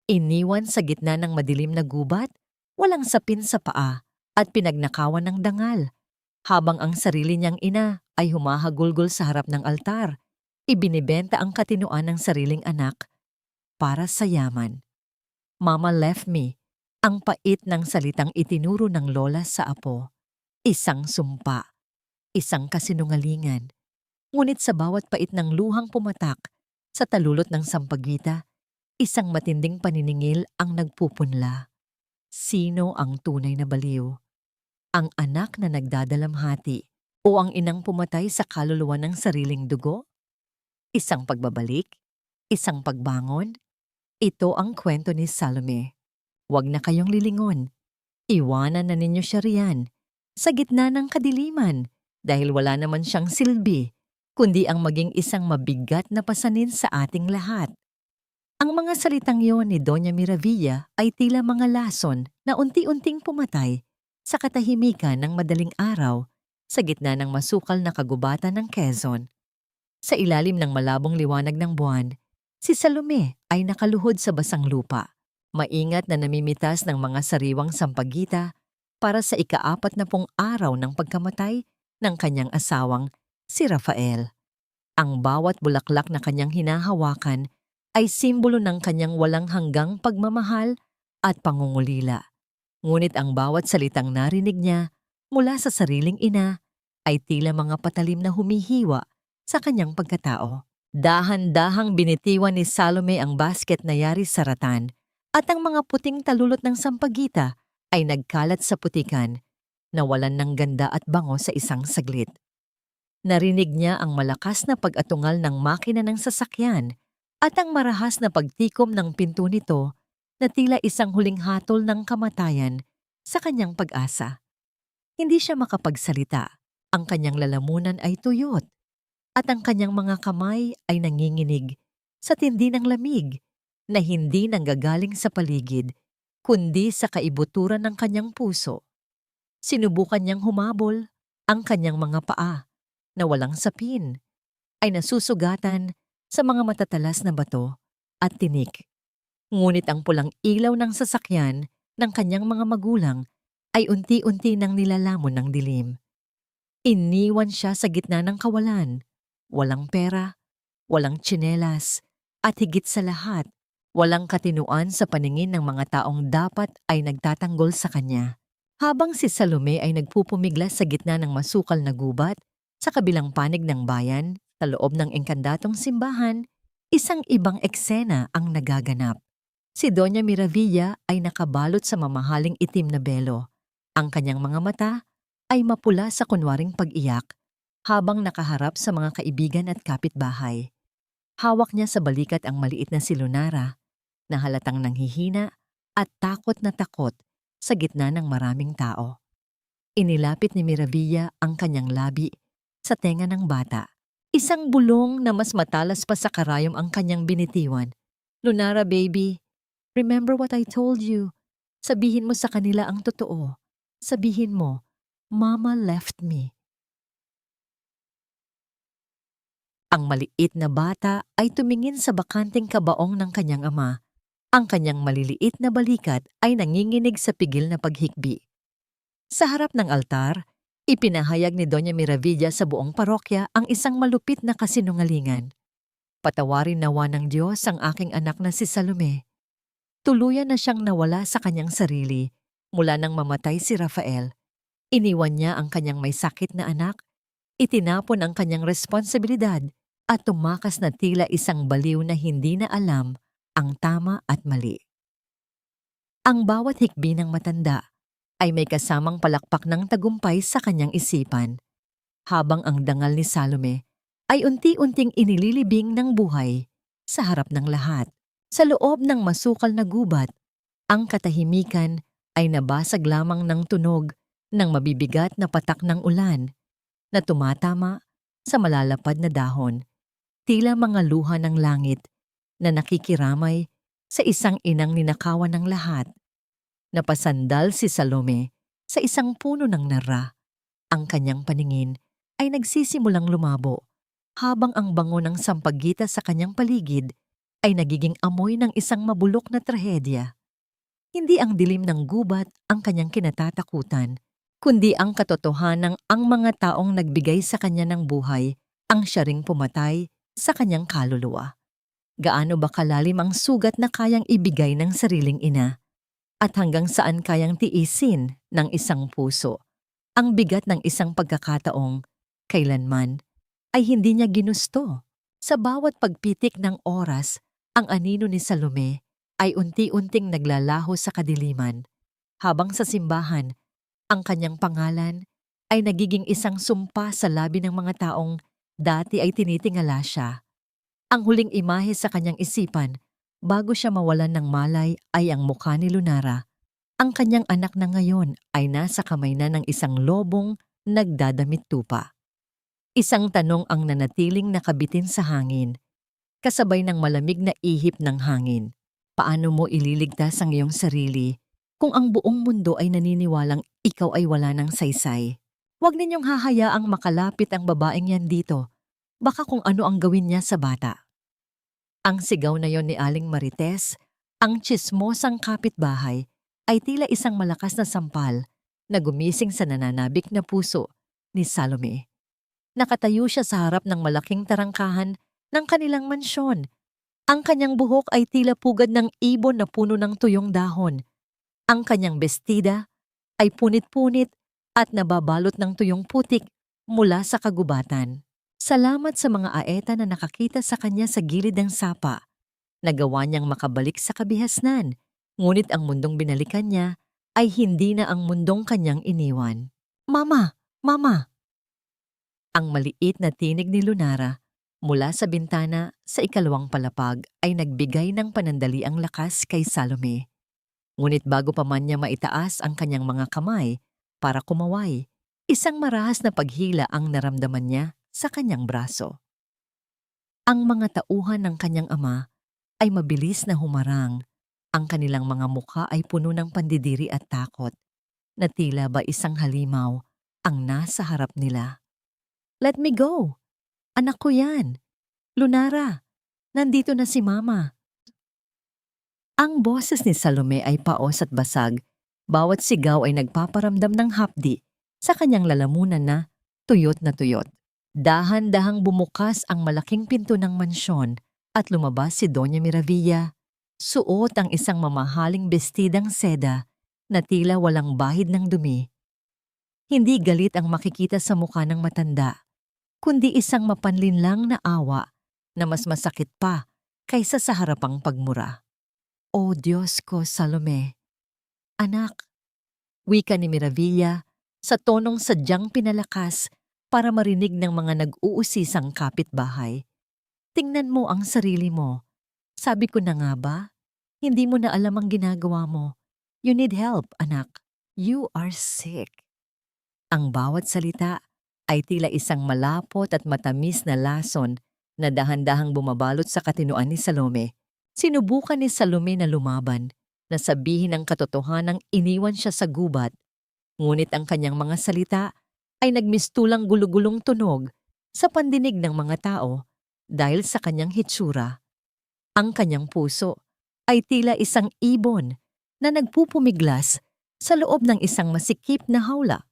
Iniwan sa gitna ng madilim na gubat, walang sapin sa paa at pinagnakawan ng dangal, habang ang sarili niyang ina ay humahagulgol sa harap ng altar. Ibinibenta ang katinoan ng sariling anak para sa yaman. Mama left me, ang pait ng salitang itinuro ng lola sa apo. Isang sumpa, isang kasinungalingan. Ngunit sa bawat pait ng luhang pumatak sa talulot ng sampagita, isang matinding paniningil ang nagpupunla. Sino ang tunay na baliw? Ang anak na nagdadalamhati o ang inang pumatay sa kaluluwa ng sariling dugo? Isang pagbabalik? Isang pagbangon? Ito ang kwento ni Salome. Huwag na kayong lilingon. Iwanan na ninyo siya riyan, sa gitna ng kadiliman, dahil wala naman siyang silbi, kundi ang maging isang mabigat na pasanin sa ating lahat. Ang mga salitang yon ni Doña Miravilla ay tila mga lason na unti-unting pumatay sa katahimikan ng madaling araw sa gitna ng masukal na kagubatan ng Quezon. Sa ilalim ng malabong liwanag ng buwan, si Salome ay nakaluhod sa basang lupa, maingat na namimitas ng mga sariwang sampagita para sa ika-40 araw ng pagkamatay ng kanyang asawang si Rafael. Ang bawat bulaklak na kanyang hinahawakan ay simbolo ng kanyang walang hanggang pagmamahal at pangungulila. Ngunit ang bawat salitang narinig niya mula sa sariling ina ay tila mga patalim na humihiwa sa kanyang pagkatao. Dahan-dahang binitiwan ni Salome ang basket na yari sa ratan at ang mga puting talulot ng sampagita ay nagkalat sa putikan, nawalan ng ganda at bango sa isang saglit. Narinig niya ang malakas na pag-atungal ng makina ng sasakyan at ang marahas na pagtikom ng pinto nito na tila isang huling hatol ng kamatayan sa kanyang pag-asa. Hindi siya makapagsalita, ang kanyang lalamunan ay tuyot, at ang kanyang mga kamay ay nanginginig sa tindi ng lamig na hindi nanggagaling sa paligid, kundi sa kaibuturan ng kanyang puso. Sinubukan niyang humabol, ang kanyang mga paa, na walang sapin, ay nasusugatan sa mga matatalas na bato at tinik. Ngunit ang pulang ilaw ng sasakyan ng kanyang mga magulang ay unti-unti nang nilalamon ng dilim. Iniwan siya sa gitna ng kawalan, walang pera, walang tsinelas, at higit sa lahat, walang katinuan sa paningin ng mga taong dapat ay nagtatanggol sa kanya. Habang si Salome ay nagpupumiglas sa gitna ng masukal na gubat, sa kabilang panig ng bayan, sa loob ng engkandatong simbahan, isang ibang eksena ang nagaganap. Si Doña Miravilla ay nakabalot sa mamahaling itim na belo. Ang kanyang mga mata ay mapula sa kunwaring pag-iyak habang nakaharap sa mga kaibigan at kapitbahay. Hawak niya sa balikat ang maliit na si Lunara na halatang nanghihina at takot na takot sa gitna ng maraming tao. Inilapit ni Miravilla ang kanyang labi sa tenga ng bata. Isang bulong na mas matalas pa sa karayom ang kanyang binitiwan. "Lunara, baby, remember what I told you. Sabihin mo sa kanila ang totoo. Sabihin mo, Mama left me." Ang maliit na bata ay tumingin sa bakanting kabaong ng kanyang ama. Ang kanyang maliliit na balikat ay nanginginig sa pigil na paghikbi. Sa harap ng altar, ipinahayag ni Doña Miravilla sa buong parokya ang isang malupit na kasinungalingan. "Patawarin nawa ng Diyos ang aking anak na si Salome. Tuluyan na siyang nawala sa kanyang sarili mula nang mamatay si Rafael. Iniwan niya ang kanyang may sakit na anak, itinapon ang kanyang responsibilidad at tumakas na tila isang baliw na hindi na alam ang tama at mali." Ang bawat hikbi ng matanda ay may kasamang palakpak ng tagumpay sa kanyang isipan, habang ang dangal ni Salome ay unti-unting inililibing ng buhay sa harap ng lahat. Sa loob ng masukal na gubat, ang katahimikan ay nabasag lamang ng tunog ng mabibigat na patak ng ulan na tumatama sa malalapad na dahon, tila mga luha ng langit na nakikiramay sa isang inang ninakawan ng lahat. Napasandal si Salome sa isang puno ng nara. Ang kanyang paningin ay nagsisimulang lumabo habang ang bango ng sampagita sa kanyang paligid ay nagiging amoy ng isang mabulok na trahedya. Hindi ang dilim ng gubat ang kanyang kinatatakutan, kundi ang katotohanang ang mga taong nagbigay sa kanya ng buhay ang siya ring pumatay sa kanyang kaluluwa. Gaano ba kalalim ang sugat na kayang ibigay ng sariling ina? At hanggang saan kayang tiisin ng isang puso ang bigat ng isang pagkakataong kailanman ay hindi niya ginusto. Sa bawat pagpitik ng oras, ang anino ni Salome ay unti-unting naglalaho sa kadiliman, habang sa simbahan, ang kanyang pangalan ay nagiging isang sumpa sa labi ng mga taong dati ay tinitingala siya. Ang huling imahe sa kanyang isipan bago siya mawalan ng malay ay ang mukha ni Lunara. Ang kanyang anak na ngayon ay nasa kamay na ng isang lobong nagdadamit tupa. Isang tanong ang nanatiling nakabitin sa hangin, kasabay ng malamig na ihip ng hangin. Paano mo ililigtas ang iyong sarili kung ang buong mundo ay naniniwalang ikaw ay wala ng saysay? Huwag ninyong hahayaang makalapit ang babaeng yan dito. Baka kung ano ang gawin niya sa bata. Ang sigaw na yon ni Aling Marites, ang tsismosang kapitbahay, ay tila isang malakas na sampal na gumising sa nananabik na puso ni Salome. Nakatayo siya sa harap ng malaking tarangkahan ng kanilang mansyon. Ang kanyang buhok ay tila pugad ng ibon na puno ng tuyong dahon. Ang kanyang bestida ay punit-punit at nababalot ng tuyong putik mula sa kagubatan. Salamat sa mga aeta na nakakita sa kanya sa gilid ng sapa. Nagawa niyang makabalik sa kabihasnan, ngunit ang mundong binalikan niya ay hindi na ang mundong kanyang iniwan. Mama! Mama! Ang maliit na tinig ni Lunara mula sa bintana sa ikalawang palapag ay nagbigay ng panandaliang lakas kay Salome. Ngunit bago pa man niya maitaas ang kanyang mga kamay para kumaway, isang marahas na paghila ang naramdaman niya sa kanyang braso. Ang mga tauhan ng kanyang ama ay mabilis na humarang. Ang kanilang mga mukha ay puno ng pandidiri at takot, na tila ba isang halimaw ang nasa harap nila. Let me go! Anak ko yan! Lunara! Nandito na si Mama! Ang boses ni Salome ay paos at basag. Bawat sigaw ay nagpaparamdam ng hapdi sa kanyang lalamunan na tuyot na tuyot. Dahan-dahang bumukas ang malaking pinto ng mansyon at lumabas si Doña Miravilla. Suot ang isang mamahaling bestidang seda na tila walang bahid ng dumi. Hindi galit ang makikita sa mukha ng matanda, kundi isang mapanlinlang na awa na mas masakit pa kaysa sa harapang pagmura. O Diyos ko, Salome! Anak! Wika ni Miravilla sa tonong sadyang pinalakas para marinig ng mga nag-uusisang kapitbahay. Tingnan mo ang sarili mo. Sabi ko na nga ba? Hindi mo na alam ang ginagawa mo. You need help, anak. You are sick. Ang bawat salita ay tila isang malapot at matamis na lason na dahan-dahang bumabalot sa katinoan ni Salome. Sinubukan ni Salome na lumaban, na sabihin ang katotohanang iniwan siya sa gubat. Ngunit ang kanyang mga salita ay nagmistulang gulugulong tunog sa pandinig ng mga tao dahil sa kanyang hitsura. Ang kanyang puso ay tila isang ibon na nagpupumiglas sa loob ng isang masikip na hawla.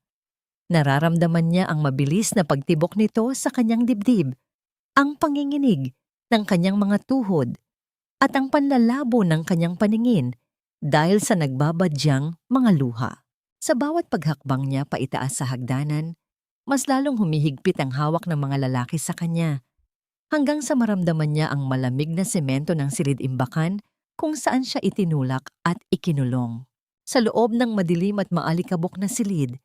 Nararamdaman niya ang mabilis na pagtibok nito sa kanyang dibdib, ang panginginig ng kanyang mga tuhod, at ang panlalabo ng kanyang paningin dahil sa nagbabadyang mga luha. Sa bawat paghakbang niya paitaas sa hagdanan, mas lalong humihigpit ang hawak ng mga lalaki sa kanya, hanggang sa maramdaman niya ang malamig na semento ng silid-imbakan kung saan siya itinulak at ikinulong. Sa loob ng madilim at maalikabok na silid,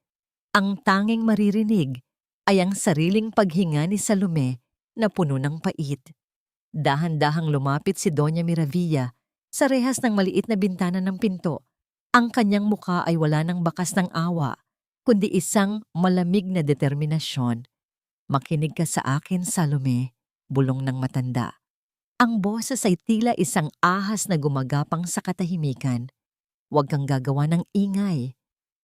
ang tanging maririnig ay ang sariling paghinga ni Salome na puno ng pait. Dahan-dahang lumapit si Doña Miravilla sa rehas ng maliit na bintana ng pinto. Ang kanyang mukha ay wala ng bakas ng awa, kundi isang malamig na determinasyon. Makinig ka sa akin, Salome, bulong ng matanda. Ang boses ay tila isang ahas na gumagapang sa katahimikan. Huwag kang gagawa ng ingay.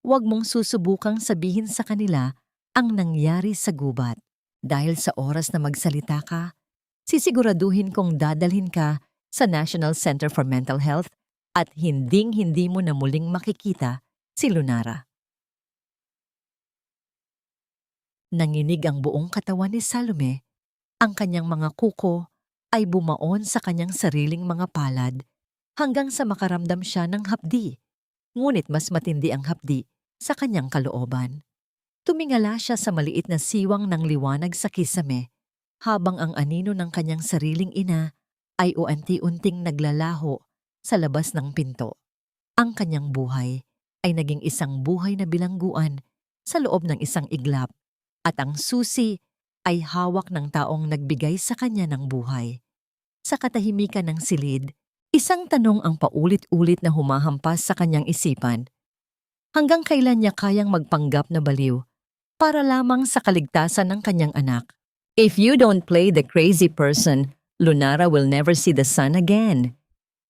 Huwag mong susubukang sabihin sa kanila ang nangyari sa gubat. Dahil sa oras na magsalita ka, sisiguraduhin kong dadalhin ka sa National Center for Mental Health at hinding-hindi mo na muling makikita si Lunara. Nanginig ang buong katawan ni Salome, ang kanyang mga kuko ay bumaon sa kanyang sariling mga palad hanggang sa makaramdam siya ng hapdi, ngunit mas matindi ang hapdi sa kanyang kalooban. Tumingala siya sa maliit na siwang ng liwanag sa kisame, habang ang anino ng kanyang sariling ina ay unti-unting naglalaho sa labas ng pinto. Ang kanyang buhay ay naging isang buhay na bilangguan sa loob ng isang iglap, at ang susi ay hawak ng taong nagbigay sa kanya ng buhay. Sa katahimikan ng silid, isang tanong ang paulit-ulit na humahampas sa kanyang isipan. Hanggang kailan niya kayang magpanggap na baliw para lamang sa kaligtasan ng kanyang anak? If you don't play the crazy person, Lunara will never see the sun again.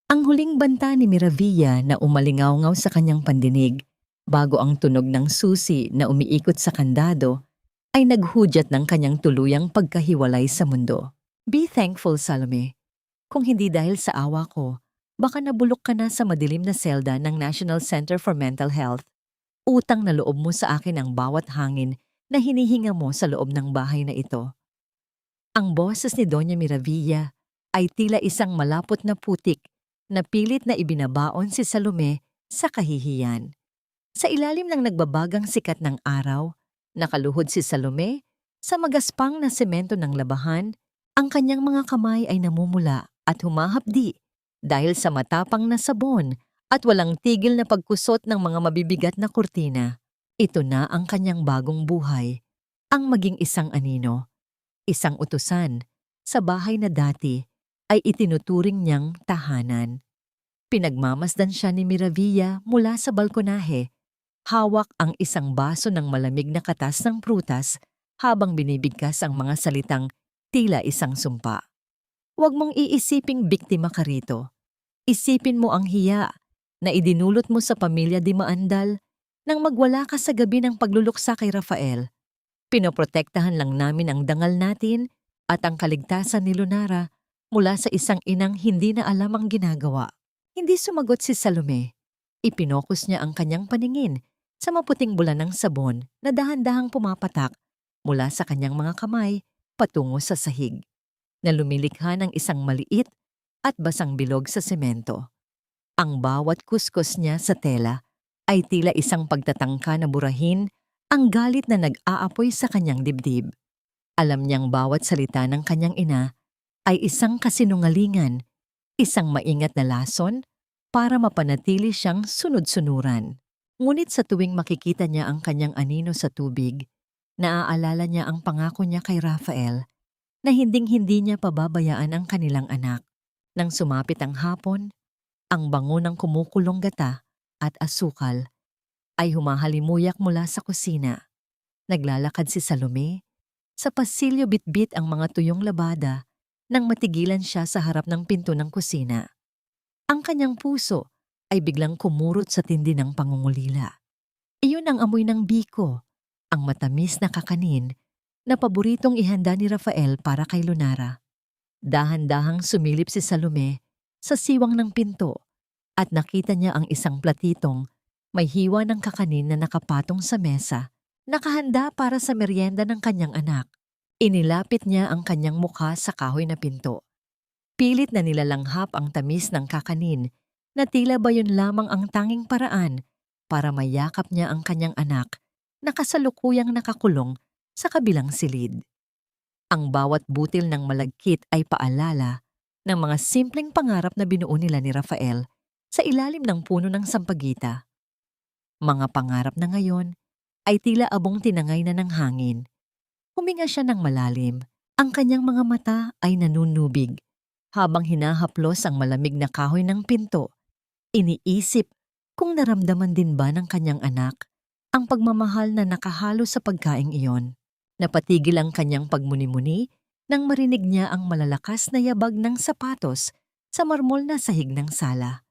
Ang huling banta ni Miravilla na umalingaw-ngaw sa kanyang pandinig bago ang tunog ng susi na umiikot sa kandado ay naghudyat ng kanyang tuluyang pagkahiwalay sa mundo. Be thankful, Salome. Kung hindi dahil sa awa ko, baka nabulok ka na sa madilim na selda ng National Center for Mental Health. Utang na loob mo sa akin ang bawat hangin na hinihinga mo sa loob ng bahay na ito. Ang boses ni Doña Miravilla ay tila isang malapot na putik na pilit na ibinabaon si Salome sa kahihiyan. Sa ilalim ng nagbabagang sikat ng araw, nakaluhod si Salome sa magaspang na semento ng labahan. Ang kanyang mga kamay ay namumula at humahapdi dahil sa matapang na sabon at walang tigil na pagkusot ng mga mabibigat na kurtina. Ito na ang kanyang bagong buhay, ang maging isang anino, isang utusan sa bahay na dati ay itinuturing niyang tahanan. Pinagmamasdan siya ni Miravilla mula sa balkonahe. Hawak ang isang baso ng malamig na katas ng prutas habang binibigkas ang mga salitang tila isang sumpa. Huwag mong iisiping biktima ka rito. Isipin mo ang hiya na idinulot mo sa pamilya Di Maandal nang magwala ka sa gabi ng pagluluksa kay Rafael. Pinoprotektahan lang namin ang dangal natin at ang kaligtasan ni Lunara mula sa isang inang hindi na alam ang ginagawa. Hindi sumagot si Salome. Ipinokus niya ang kanyang paningin sa maputing bulan ng sabon na dahan-dahang pumapatak mula sa kanyang mga kamay patungo sa sahig, na lumilikha ng isang maliit at basang bilog sa semento. Ang bawat kuskus niya sa tela ay tila isang pagtatangka na burahin ang galit na nag-aapoy sa kanyang dibdib. Alam niyang bawat salita ng kanyang ina ay isang kasinungalingan, isang maingat na lason para mapanatili siyang sunod-sunuran. Ngunit sa tuwing makikita niya ang kanyang anino sa tubig, naaalala niya ang pangako niya kay Rafael na hinding-hindi niya pababayaan ang kanilang anak. Nang sumapit ang hapon, ang bango ng kumukulong gata at asukal ay humahalimuyak mula sa kusina. Naglalakad si Salome. Sa pasilyo bitbit ang mga tuyong labada nang matigilan siya sa harap ng pinto ng kusina. Ang kanyang puso ay biglang kumurot sa tindi ng pangungulila. Iyon ang amoy ng biko, ang matamis na kakanin na paboritong ihanda ni Rafael para kay Lunara. Dahan-dahang sumilip si Salome sa siwang ng pinto at nakita niya ang isang platitong may hiwa ng kakanin na nakapatong sa mesa, nakahanda para sa merienda ng kanyang anak. Inilapit niya ang kanyang mukha sa kahoy na pinto. Pilit na nilalanghap ang tamis ng kakanin na tila ba yun lamang ang tanging paraan para mayakap niya ang kanyang anak na kasalukuyang nakakulong sa kabilang silid. Ang bawat butil ng malagkit ay paalala ng mga simpleng pangarap na binuo nila ni Rafael sa ilalim ng puno ng sampagita. Mga pangarap na ngayon ay tila abong tinangay na ng hangin. Huminga siya ng malalim. Ang kanyang mga mata ay nanunubig habang hinahaplos ang malamig na kahoy ng pinto. Iniisip kung naramdaman din ba ng kanyang anak ang pagmamahal na nakahalo sa pagkaing iyon. Napatigil ang kanyang pagmuni-muni nang marinig niya ang malalakas na yabag ng sapatos sa marmol na sahig ng sala.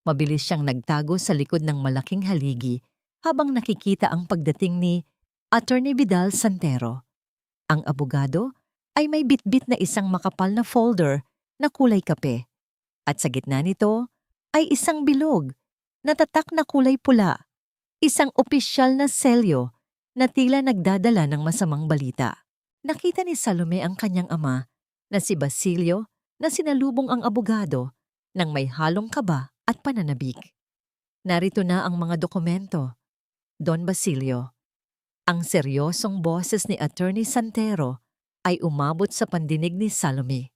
Mabilis siyang nagtago sa likod ng malaking haligi habang nakikita ang pagdating ni Attorney Vidal Santero. Ang abogado ay may bitbit na isang makapal na folder na kulay kape. At sa gitna nito ay isang bilog na tatak na kulay pula, isang opisyal na selyo na tila nagdadala ng masamang balita. Nakita ni Salome ang kanyang ama na si Basilio na sinalubong ang abogado ng may halong kaba at pananabik. Narito na ang mga dokumento. Don Basilio, ang seryosong boses ni Attorney Santero ay umabot sa pandinig ni Salome.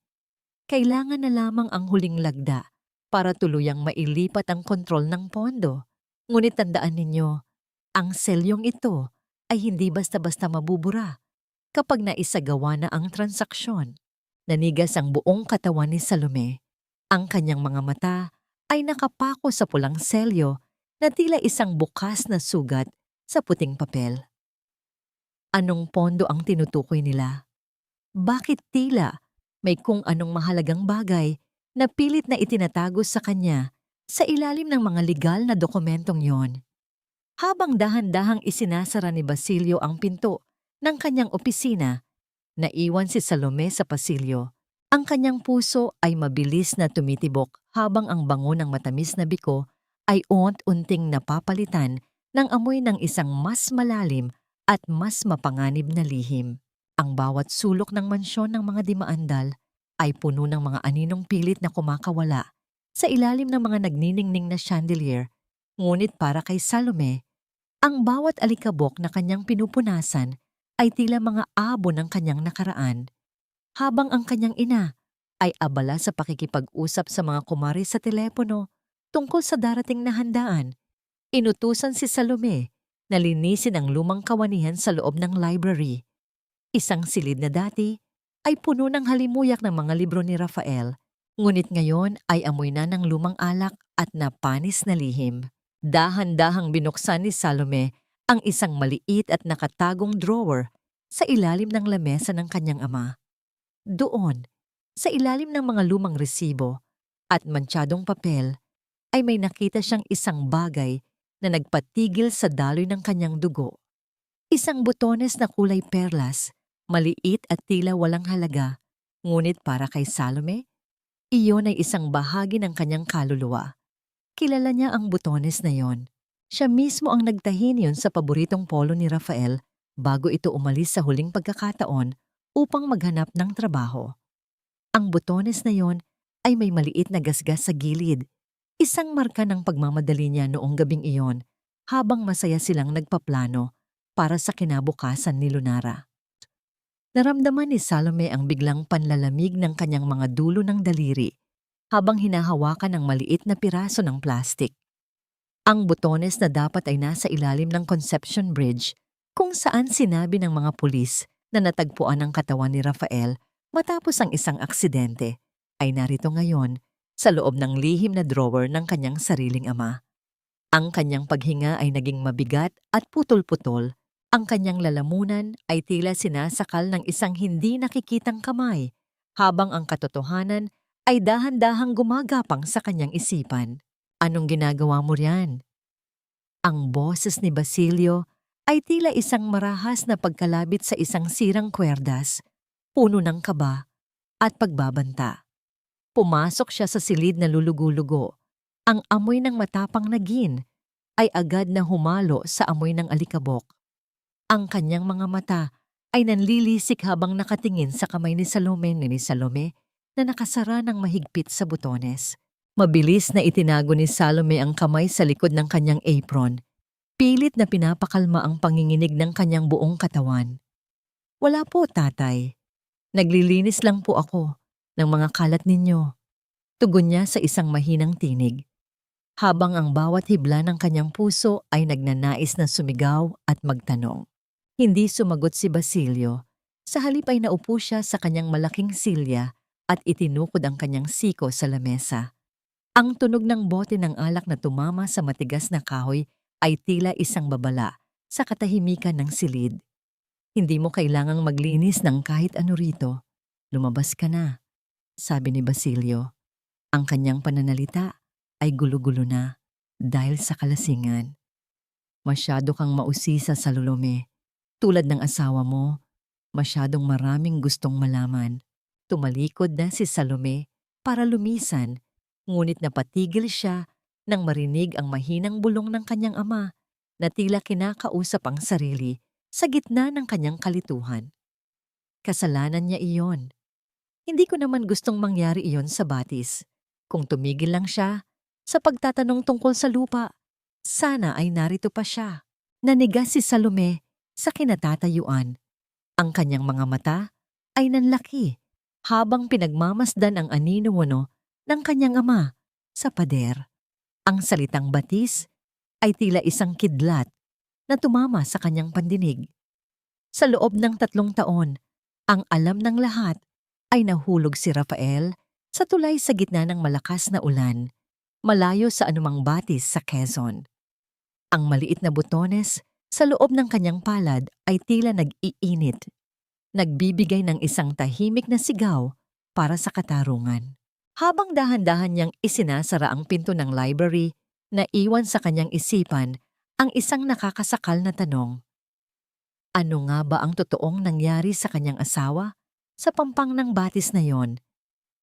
Kailangan na lamang ang huling lagda para tuluyang mailipat ang kontrol ng pondo. Ngunit tandaan ninyo, ang selyong ito ay hindi basta-basta mabubura kapag naisagawa na ang transaksyon. Nanigas ang buong katawan ni Salome. Ang kanyang mga mata ay nakapako sa pulang selyo na tila isang bukas na sugat sa puting papel. Anong pondo ang tinutukoy nila? Bakit tila may kung anong mahalagang bagay na pilit na itinatago sa kanya sa ilalim ng mga legal na dokumentong yon? Habang dahan-dahang isinasara ni Basilio ang pinto ng kanyang opisina, naiwan si Salome sa pasilyo. Ang kanyang puso ay mabilis na tumitibok habang ang bango ng matamis na biko ay unti-unting napapalitan ng amoy ng isang mas malalim at mas mapanganib na lihim. Ang bawat sulok ng mansyon ng mga dimaandal ay puno ng mga aninong pilit na kumakawala sa ilalim ng mga nagniningning na chandelier. Ngunit para kay Salome, ang bawat alikabok na kanyang pinupunasan ay tila mga abo ng kanyang nakaraan, habang ang kanyang ina ay abala sa pakikipag-usap sa mga kumari sa telepono tungkol sa darating na handaan. Inutusan si Salome na linisin ang lumang kawanihan sa loob ng library. Isang silid na dati ay puno ng halimuyak ng mga libro ni Rafael, ngunit ngayon ay amoy na ng lumang alak at napanis na lihim. Dahan-dahang binuksan ni Salome ang isang maliit at nakatagong drawer sa ilalim ng lamesa ng kanyang ama. Doon, sa ilalim ng mga lumang resibo at mantsadong papel, ay may nakita siyang isang bagay na nagpatigil sa daloy ng kanyang dugo. Isang butones na kulay perlas, maliit at tila walang halaga, ngunit para kay Salome, iyon ay isang bahagi ng kanyang kaluluwa. Kilala niya ang butones na yon. Siya mismo ang nagtahi niyon sa paboritong polo ni Rafael bago ito umalis sa huling pagkakataon upang maghanap ng trabaho. Ang butones na yon ay may maliit na gasgas sa gilid, isang marka ng pagmamadali niya noong gabing iyon habang masaya silang nagpaplano para sa kinabukasan ni Lunara. Naramdaman ni Salome ang biglang panlalamig ng kanyang mga dulo ng daliri habang hinahawakan ng maliit na piraso ng plastik. Ang butones na dapat ay nasa ilalim ng Conception Bridge kung saan sinabi ng mga pulis na natagpuan ang katawan ni Rafael matapos ang isang aksidente ay narito ngayon sa loob ng lihim na drawer ng kanyang sariling ama. Ang kanyang paghinga ay naging mabigat at putol-putol. Ang kanyang lalamunan ay tila sinasakal ng isang hindi nakikitang kamay habang ang katotohanan ay dahan-dahang gumagapang sa kanyang isipan. Anong ginagawa mo riyan? Ang boses ni Basilio ay tila isang marahas na pagkalabit sa isang sirang kwerdas, puno ng kaba at pagbabanta. Pumasok siya sa silid na lulugo-lugo. Ang amoy ng matapang na gin ay agad na humalo sa amoy ng alikabok. Ang kanyang mga mata ay nanlilisik habang nakatingin sa kamay ni Salome na nakasara ng mahigpit sa butones. Mabilis na itinago ni Salome ang kamay sa likod ng kanyang apron. Pilit na pinapakalma ang panginginig ng kanyang buong katawan. Wala po, tatay. Naglilinis lang po ako ng mga kalat ninyo. Tugon niya sa isang mahinang tinig. Habang ang bawat hibla ng kanyang puso ay nagnanais na sumigaw at magtanong. Hindi sumagot si Basilio. Sa halip ay naupo siya sa kanyang malaking silya at itinukod ang kanyang siko sa lamesa. Ang tunog ng bote ng alak na tumama sa matigas na kahoy ay tila isang babala sa katahimikan ng silid. Hindi mo kailangang maglinis ng kahit ano rito. Lumabas ka na, sabi ni Basilio. Ang kanyang pananalita ay gulo-gulo na dahil sa kalasingan. Masyado kang mausisa sa Salome. Tulad ng asawa mo, masyadong maraming gustong malaman. Tumalikod na si Salome para lumisan Ngunit napatigil siya nang marinig ang mahinang bulong ng kanyang ama na tila kinakausap ang sarili sa gitna ng kanyang kalituhan. Kasalanan niya iyon. Hindi ko naman gustong mangyari iyon sa batis. Kung tumigil lang siya sa pagtatanong tungkol sa lupa, sana ay narito pa siya. Nanigas si Salome sa kinatatayuan. Ang kanyang mga mata ay nanlaki habang pinagmamasdan ang anino ng kanyang ama sa pader. Ang salitang batis ay tila isang kidlat na tumama sa kanyang pandinig. Sa loob ng 3 taon, ang alam ng lahat ay nahulog si Rafael sa tulay sa gitna ng malakas na ulan, malayo sa anumang batis sa Quezon. Ang maliit na butones sa loob ng kanyang palad ay tila nag-iinit, nagbibigay ng isang tahimik na sigaw para sa katarungan. Habang dahan-dahan niyang isinasara ang pinto ng library, naiwan sa kanyang isipan ang isang nakakasakal na tanong. Ano nga ba ang totoong nangyari sa kanyang asawa sa pampang ng batis na yon?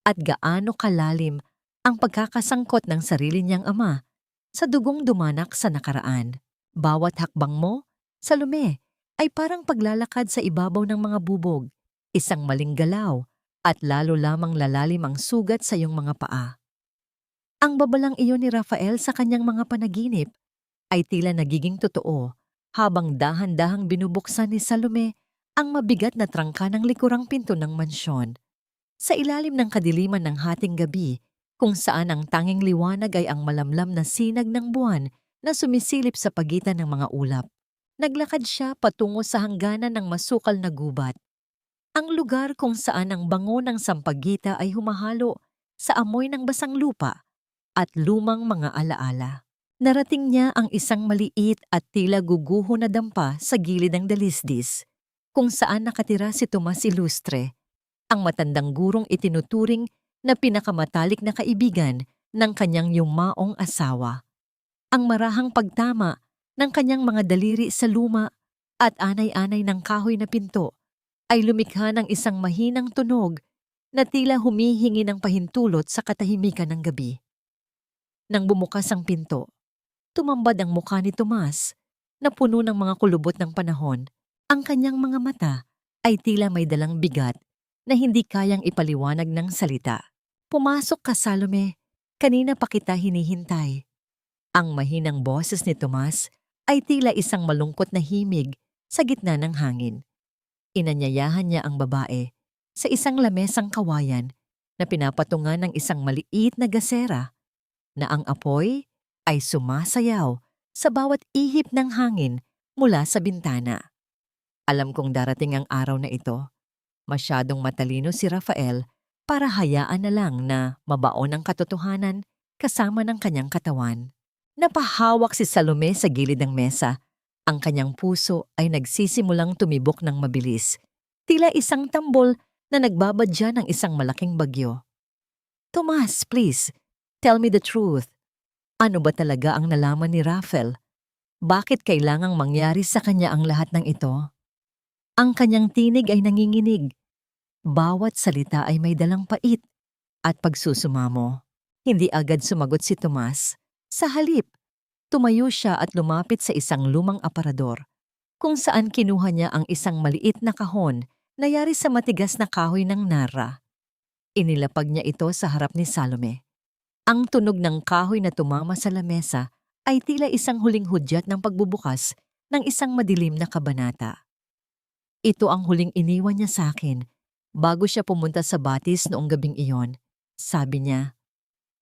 At gaano kalalim ang pagkakasangkot ng sarili niyang ama sa dugong dumanak sa nakaraan? Bawat hakbang mo, Salome, ay parang paglalakad sa ibabaw ng mga bubog, isang maling galaw, at lalo lamang lalalim ang sugat sa iyong mga paa. Ang babalang iyon ni Rafael sa kanyang mga panaginip ay tila nagiging totoo habang dahan-dahang binubuksan ni Salome ang mabigat na trangka ng likurang pinto ng mansyon. Sa ilalim ng kadiliman ng hating gabi, kung saan ang tanging liwanag ay ang malamlam na sinag ng buwan na sumisilip sa pagitan ng mga ulap. Naglakad siya patungo sa hangganan ng masukal na gubat. Ang lugar kung saan ang bango ng sampagita ay humahalo sa amoy ng basang lupa at lumang mga alaala. Narating niya ang isang maliit at tila guguho na dampa sa gilid ng dalisdis, kung saan nakatira si Tomas Ilustre, ang matandang gurong itinuturing na pinakamatalik na kaibigan ng kanyang yumaong asawa. Ang marahang pagtama ng kanyang mga daliri sa luma at anay-anay ng kahoy na pinto ay lumikha ng isang mahinang tunog na tila humihingi ng pahintulot sa katahimikan ng gabi. Nang bumukas ang pinto, tumambad ang mukha ni Tomas na puno ng mga kulubot ng panahon. Ang kanyang mga mata ay tila may dalang bigat na hindi kayang ipaliwanag ng salita. Pumasok ka, Salome. Kanina pa kita hinihintay. Ang mahinang boses ni Tomas ay tila isang malungkot na himig sa gitna ng hangin. Inanyayahan niya ang babae sa isang lamesang kawayan na pinapatungan ng isang maliit na gasera na ang apoy ay sumasayaw sa bawat ihip ng hangin mula sa bintana. Alam kong darating ang araw na ito. Masyadong matalino si Rafael para hayaan na lang na mabaon ang katotohanan kasama ng kanyang katawan. Napahawak si Salome sa gilid ng mesa. Ang kanyang puso ay nagsisimulang tumibok ng mabilis, tila isang tambol na nagbabadya ng isang malaking bagyo. Tomas, please, tell me the truth. Ano ba talaga ang nalaman ni Rafael? Bakit kailangang mangyari sa kanya ang lahat ng ito? Ang kanyang tinig ay nanginginig. Bawat salita ay may dalang pait at pagsusumamo. Hindi agad sumagot si Tomas. Sa halip, tumayo siya at lumapit sa isang lumang aparador, kung saan kinuha niya ang isang maliit na kahon na yari sa matigas na kahoy ng narra. Inilapag niya ito sa harap ni Salome. Ang tunog ng kahoy na tumama sa lamesa ay tila isang huling hudyat ng pagbubukas ng isang madilim na kabanata. Ito ang huling iniwan niya sa akin bago siya pumunta sa batis noong gabing iyon. Sabi niya,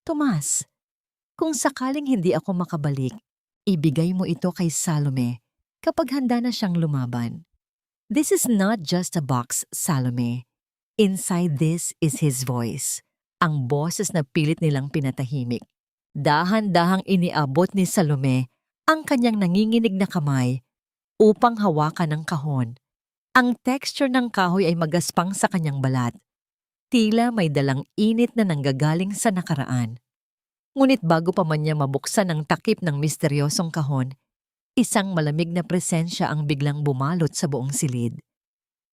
Tomas, kung sakaling hindi ako makabalik, ibigay mo ito kay Salome kapag handa na siyang lumaban. This is not just a box, Salome. Inside this is his voice. Ang boses na pilit nilang pinatahimik. Dahan-dahang iniabot ni Salome ang kanyang nanginginig na kamay upang hawakan ang kahon. Ang texture ng kahoy ay magaspang sa kanyang balat. Tila may dalang init na nanggagaling sa nakaraan. Ngunit bago pa man niya mabuksan ang takip ng misteryosong kahon, isang malamig na presensya ang biglang bumalot sa buong silid.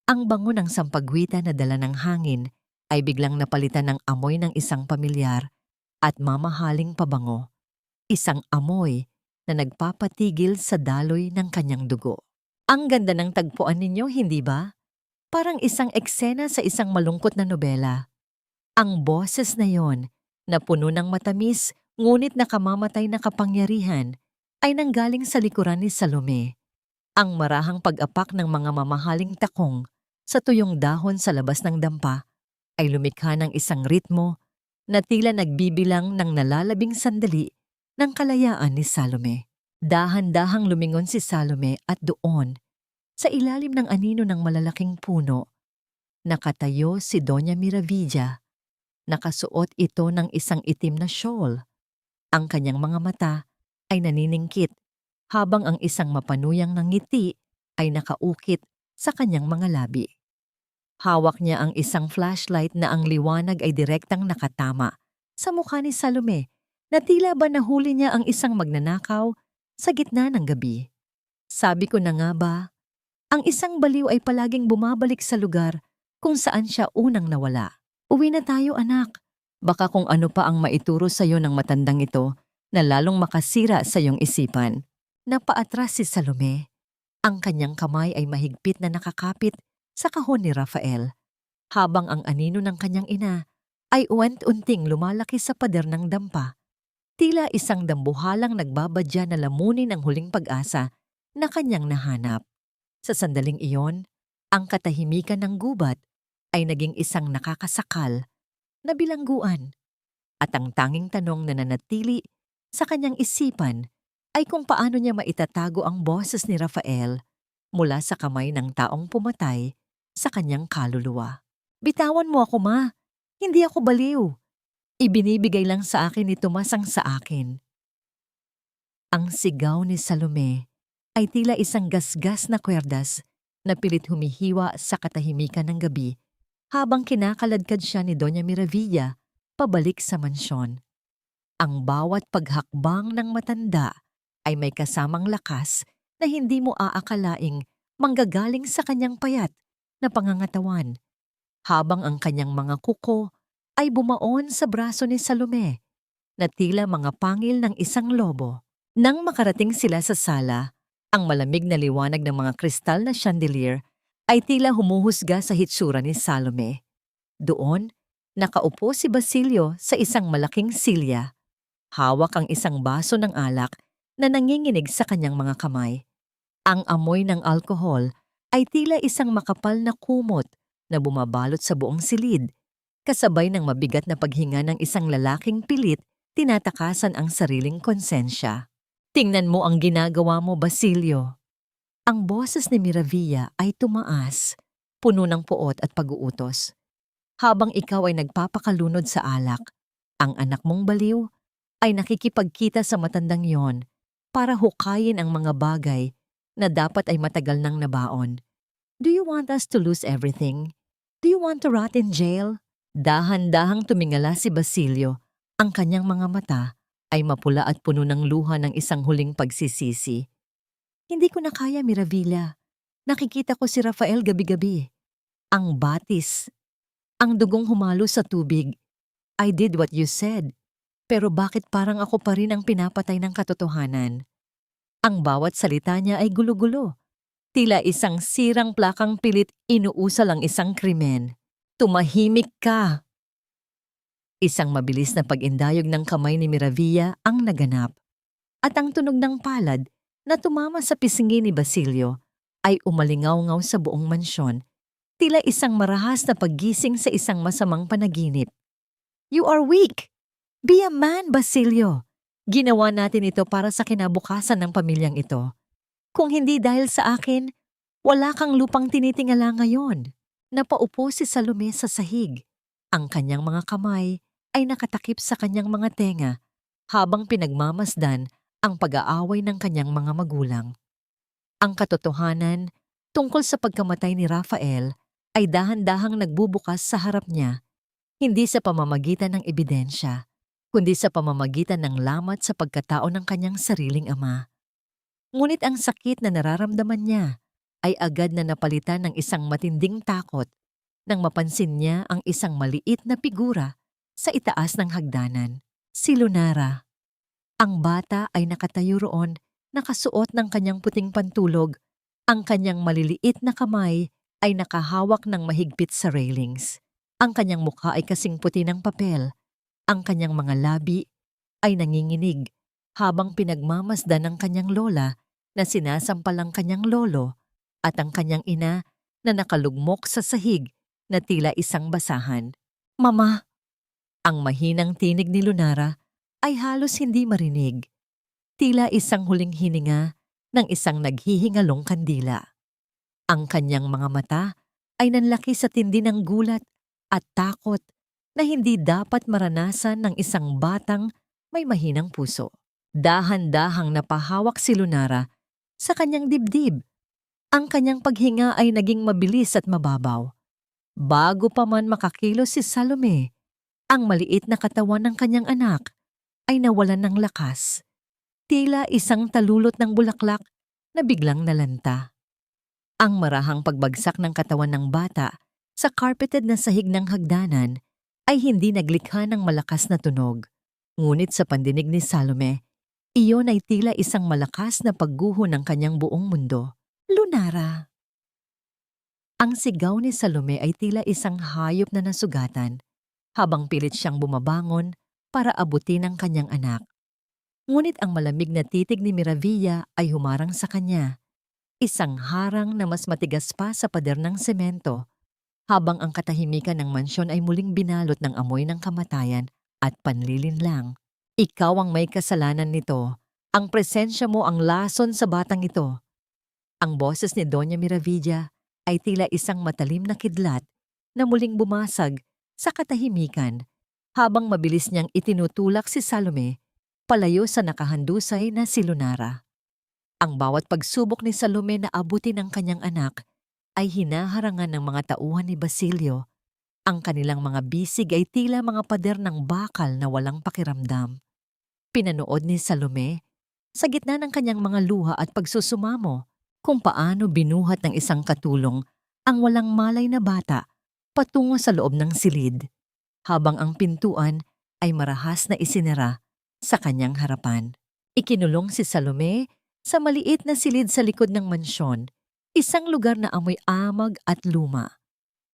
Ang bango ng sampagwita na dala ng hangin ay biglang napalitan ng amoy ng isang pamilyar at mamahaling pabango, isang amoy na nagpapatigil sa daloy ng kanyang dugo. Ang ganda ng tagpuan ninyo, hindi ba? Parang isang eksena sa isang malungkot na nobela. Ang boses na yon, na puno ng matamis ngunit nakamamatay na kapangyarihan, ay nanggaling sa likuran ni Salome. Ang marahang pag-apak ng mga mamahaling takong sa tuyong dahon sa labas ng dampa ay lumikha ng isang ritmo na tila nagbibilang ng nalalabing sandali ng kalayaan ni Salome. Dahan-dahang lumingon si Salome at doon, sa ilalim ng anino ng malalaking puno, nakatayo si Doña Miravilla. Nakasuot ito ng isang itim na shawl. Ang kanyang mga mata ay naniningkit habang ang isang mapanuyang ngiti ay nakaukit sa kanyang mga labi. Hawak niya ang isang flashlight na ang liwanag ay direktang nakatama sa mukha ni Salome na tila ba nahuli niya ang isang magnanakaw sa gitna ng gabi. Sabi ko na nga ba, ang isang baliw ay palaging bumabalik sa lugar kung saan siya unang nawala. Uwi na tayo, anak. Baka kung ano pa ang maituro sa iyo ng matandang ito na lalong makasira sa iyong isipan. Napaatras si Salome. Ang kanyang kamay ay mahigpit na nakakapit sa kahon ni Rafael, habang ang anino ng kanyang ina ay uwent-unting lumalaki sa pader ng dampa. Tila isang dambuhalang nagbabadya na lamunin ang huling pag-asa na kanyang nahanap. Sa sandaling iyon, ang katahimikan ng gubat ay naging isang nakakasakal na bilangguan. At ang tanging tanong na nanatili sa kanyang isipan ay kung paano niya maitatago ang boses ni Rafael mula sa kamay ng taong pumatay sa kanyang kaluluwa. Bitawan mo ako, ma. Hindi ako baliw. Ibinibigay lang sa akin ni Tomas ang sa akin. Ang sigaw ni Salome ay tila isang gasgas na kwerdas na pilit humihiwa sa katahimikan ng gabi habang kinakaladkad siya ni Doña Miravilla pabalik sa mansyon. Ang bawat paghakbang ng matanda ay may kasamang lakas na hindi mo aakalaing manggagaling sa kanyang payat na pangangatawan, habang ang kanyang mga kuko ay bumaon sa braso ni Salome na tila mga pangil ng isang lobo. Nang makarating sila sa sala, ang malamig na liwanag ng mga kristal na chandelier ay tila humuhusga sa hitsura ni Salome. Doon, nakaupo si Basilio sa isang malaking silya. Hawak ang isang baso ng alak na nanginginig sa kanyang mga kamay. Ang amoy ng alkohol ay tila isang makapal na kumot na bumabalot sa buong silid, kasabay ng mabigat na paghinga ng isang lalaking pilit tinatakasan ang sariling konsensya. Tingnan mo ang ginagawa mo, Basilio. Ang boses ni Miravilla ay tumaas, puno ng puot at pag-uutos. Habang ikaw ay nagpapakalunod sa alak, ang anak mong baliw ay nakikipagkita sa matandang yon para hukayin ang mga bagay na dapat ay matagal nang nabaon. Do you want us to lose everything? Do you want to rot in jail? Dahan-dahang tumingala si Basilio. Ang kanyang mga mata ay mapula at puno ng luha ng isang huling pagsisisi. Hindi ko na kaya, Miravilla. Nakikita ko si Rafael gabi-gabi. Ang batis. Ang dugong humalo sa tubig. I did what you said. Pero bakit parang ako pa rin ang pinapatay ng katotohanan? Ang bawat salita niya ay gulo-gulo. Tila isang sirang plakang pilit inuusal ang isang krimen. Tumahimik ka! Isang mabilis na pag-indayog ng kamay ni Miravilla ang naganap. At ang tunog ng palad na tumama sa pisngi ni Basilio ay umalingaw-ngaw sa buong mansyon, tila isang marahas na paggising sa isang masamang panaginip. You are weak! Be a man, Basilio! Ginawa natin ito para sa kinabukasan ng pamilyang ito. Kung hindi dahil sa akin, wala kang lupang tinitingala ngayon. Napaupo si Salome sa sahig. Ang kanyang mga kamay ay nakatakip sa kanyang mga tenga habang pinagmamasdan ang pag-aaway ng kanyang mga magulang. Ang katotohanan tungkol sa pagkamatay ni Rafael ay dahan-dahang nagbubukas sa harap niya, hindi sa pamamagitan ng ebidensya, kundi sa pamamagitan ng lamat sa pagkatao ng kanyang sariling ama. Ngunit ang sakit na nararamdaman niya ay agad na napalitan ng isang matinding takot nang mapansin niya ang isang maliit na figura sa itaas ng hagdanan. Si Lunara. Ang bata ay nakatayo roon, nakasuot ng kanyang puting pantulog. Ang kanyang maliliit na kamay ay nakahawak ng mahigpit sa railings. Ang kanyang mukha ay kasing puti ng papel. Ang kanyang mga labi ay nanginginig habang pinagmamasdan ng kanyang lola na sinasampal ang kanyang lolo at ang kanyang ina na nakalugmok sa sahig na tila isang basahan. Mama! Ang mahinang tinig ni Lunara ay halos hindi marinig. Tila isang huling hininga ng isang naghihingalong kandila. Ang kanyang mga mata ay nanlaki sa tindi ng gulat at takot na hindi dapat maranasan ng isang batang may mahinang puso. Dahan-dahang napahawak si Lunara sa kanyang dibdib. Ang kanyang paghinga ay naging mabilis at mababaw. Bago pa man makakilos si Salome, ang maliit na katawan ng kanyang anak ay nawalan ng lakas. Tila isang talulot ng bulaklak na biglang nalanta. Ang marahang pagbagsak ng katawan ng bata sa carpeted na sahig ng hagdanan ay hindi naglikha ng malakas na tunog. Ngunit sa pandinig ni Salome, iyon ay tila isang malakas na pagguho ng kanyang buong mundo. Lunara! Ang sigaw ni Salome ay tila isang hayop na nasugatan habang pilit siyang bumabangon para abutin ang kanyang anak. Ngunit ang malamig na titig ni Miravilla ay humarang sa kanya. Isang harang na mas matigas pa sa pader ng semento, habang ang katahimikan ng mansyon ay muling binalot ng amoy ng kamatayan at panlilinlang. Ikaw ang may kasalanan nito. Ang presensya mo ang lason sa batang ito. Ang boses ni Doña Miravilla ay tila isang matalim na kidlat na muling bumasag sa katahimikan habang mabilis niyang itinutulak si Salome palayo sa nakahandusay na si Lunara. Ang bawat pagsubok ni Salome na abutin ang kanyang anak ay hinaharangan ng mga tauhan ni Basilio. Ang kanilang mga bisig ay tila mga pader ng bakal na walang pakiramdam. Pinanood ni Salome sa gitna ng kanyang mga luha at pagsusumamo kung paano binuhat ng isang katulong ang walang malay na bata patungo sa loob ng silid, habang ang pintuan ay marahas na isinara sa kanyang harapan. Ikinulong si Salome sa maliit na silid sa likod ng mansyon, isang lugar na amoy amag at luma,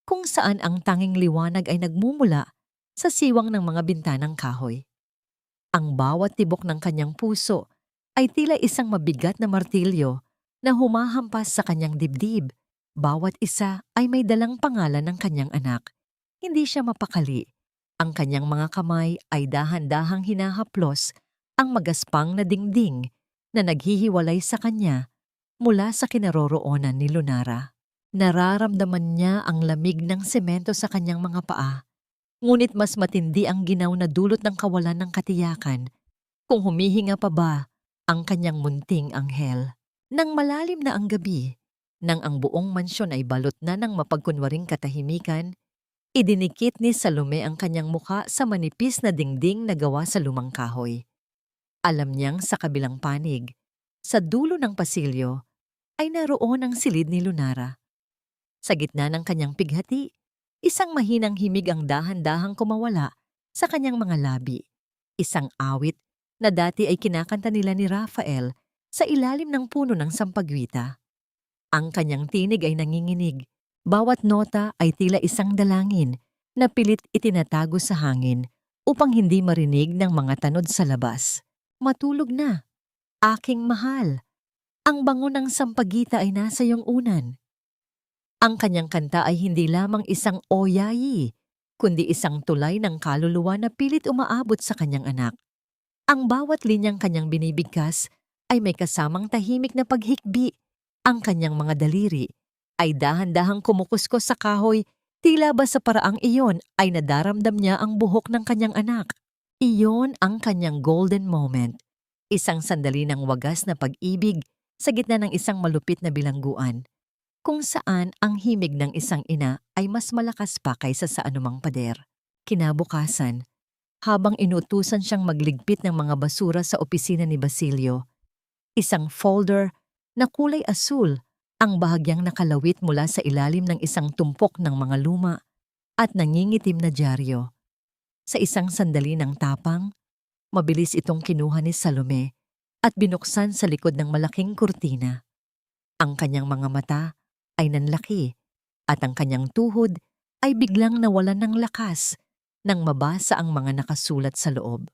kung saan ang tanging liwanag ay nagmumula sa siwang ng mga bintanang kahoy. Ang bawat tibok ng kanyang puso ay tila isang mabigat na martilyo na humahampas sa kanyang dibdib. Bawat isa ay may dalang pangalan ng kanyang anak. Hindi siya mapakali. Ang kanyang mga kamay ay dahan-dahang hinahaplos ang magaspang na dingding na naghihiwalay sa kanya mula sa kinaroroonan ni Lunara. Nararamdaman niya ang lamig ng semento sa kanyang mga paa, ngunit mas matindi ang ginaw na dulot ng kawalan ng katiyakan kung humihinga pa ba ang kanyang munting anghel. Nang malalim na ang gabi, nang ang buong mansyon ay balot na ng mapagkunwaring katahimikan, idinikit ni Salome ang kanyang mukha sa manipis na dingding na gawa sa lumang kahoy. Alam niyang sa kabilang panig, sa dulo ng pasilyo, ay naroon ang silid ni Lunara. Sa gitna ng kanyang pighati, isang mahinang himig ang dahan-dahang kumawala sa kanyang mga labi. Isang awit na dati ay kinakanta nila ni Rafael sa ilalim ng puno ng sampagwita. Ang kanyang tinig ay nanginginig. Bawat nota ay tila isang dalangin na pilit itinatago sa hangin upang hindi marinig ng mga tanod sa labas. Matulog na, aking mahal. Ang bango ng sampagita ay nasa iyong unan. Ang kanyang kanta ay hindi lamang isang oyayi, kundi isang tulay ng kaluluwa na pilit umaabot sa kanyang anak. Ang bawat linyang kanyang binibigkas ay may kasamang tahimik na paghikbi. Ang kanyang mga daliri ay dahan-dahang kumukuskos sa kahoy, tila ba sa paraang iyon ay nadaramdam niya ang buhok ng kanyang anak. Iyon ang kanyang golden moment, isang sandali ng wagas na pag-ibig sa gitna ng isang malupit na bilangguan, kung saan ang himig ng isang ina ay mas malakas pa kaysa sa anumang pader. Kinabukasan, habang inutusan siyang magligpit ng mga basura sa opisina ni Basilio, isang folder na kulay asul ang bahagyang nakalawit mula sa ilalim ng isang tumpok ng mga luma at nangingitim na dyaryo. Sa isang sandali ng tapang, Mabilis itong kinuha ni Salome at binuksan sa likod ng malaking kurtina. Ang kanyang mga mata ay nanlaki at ang kanyang tuhod ay biglang nawalan ng lakas nang mabasa ang mga nakasulat sa loob.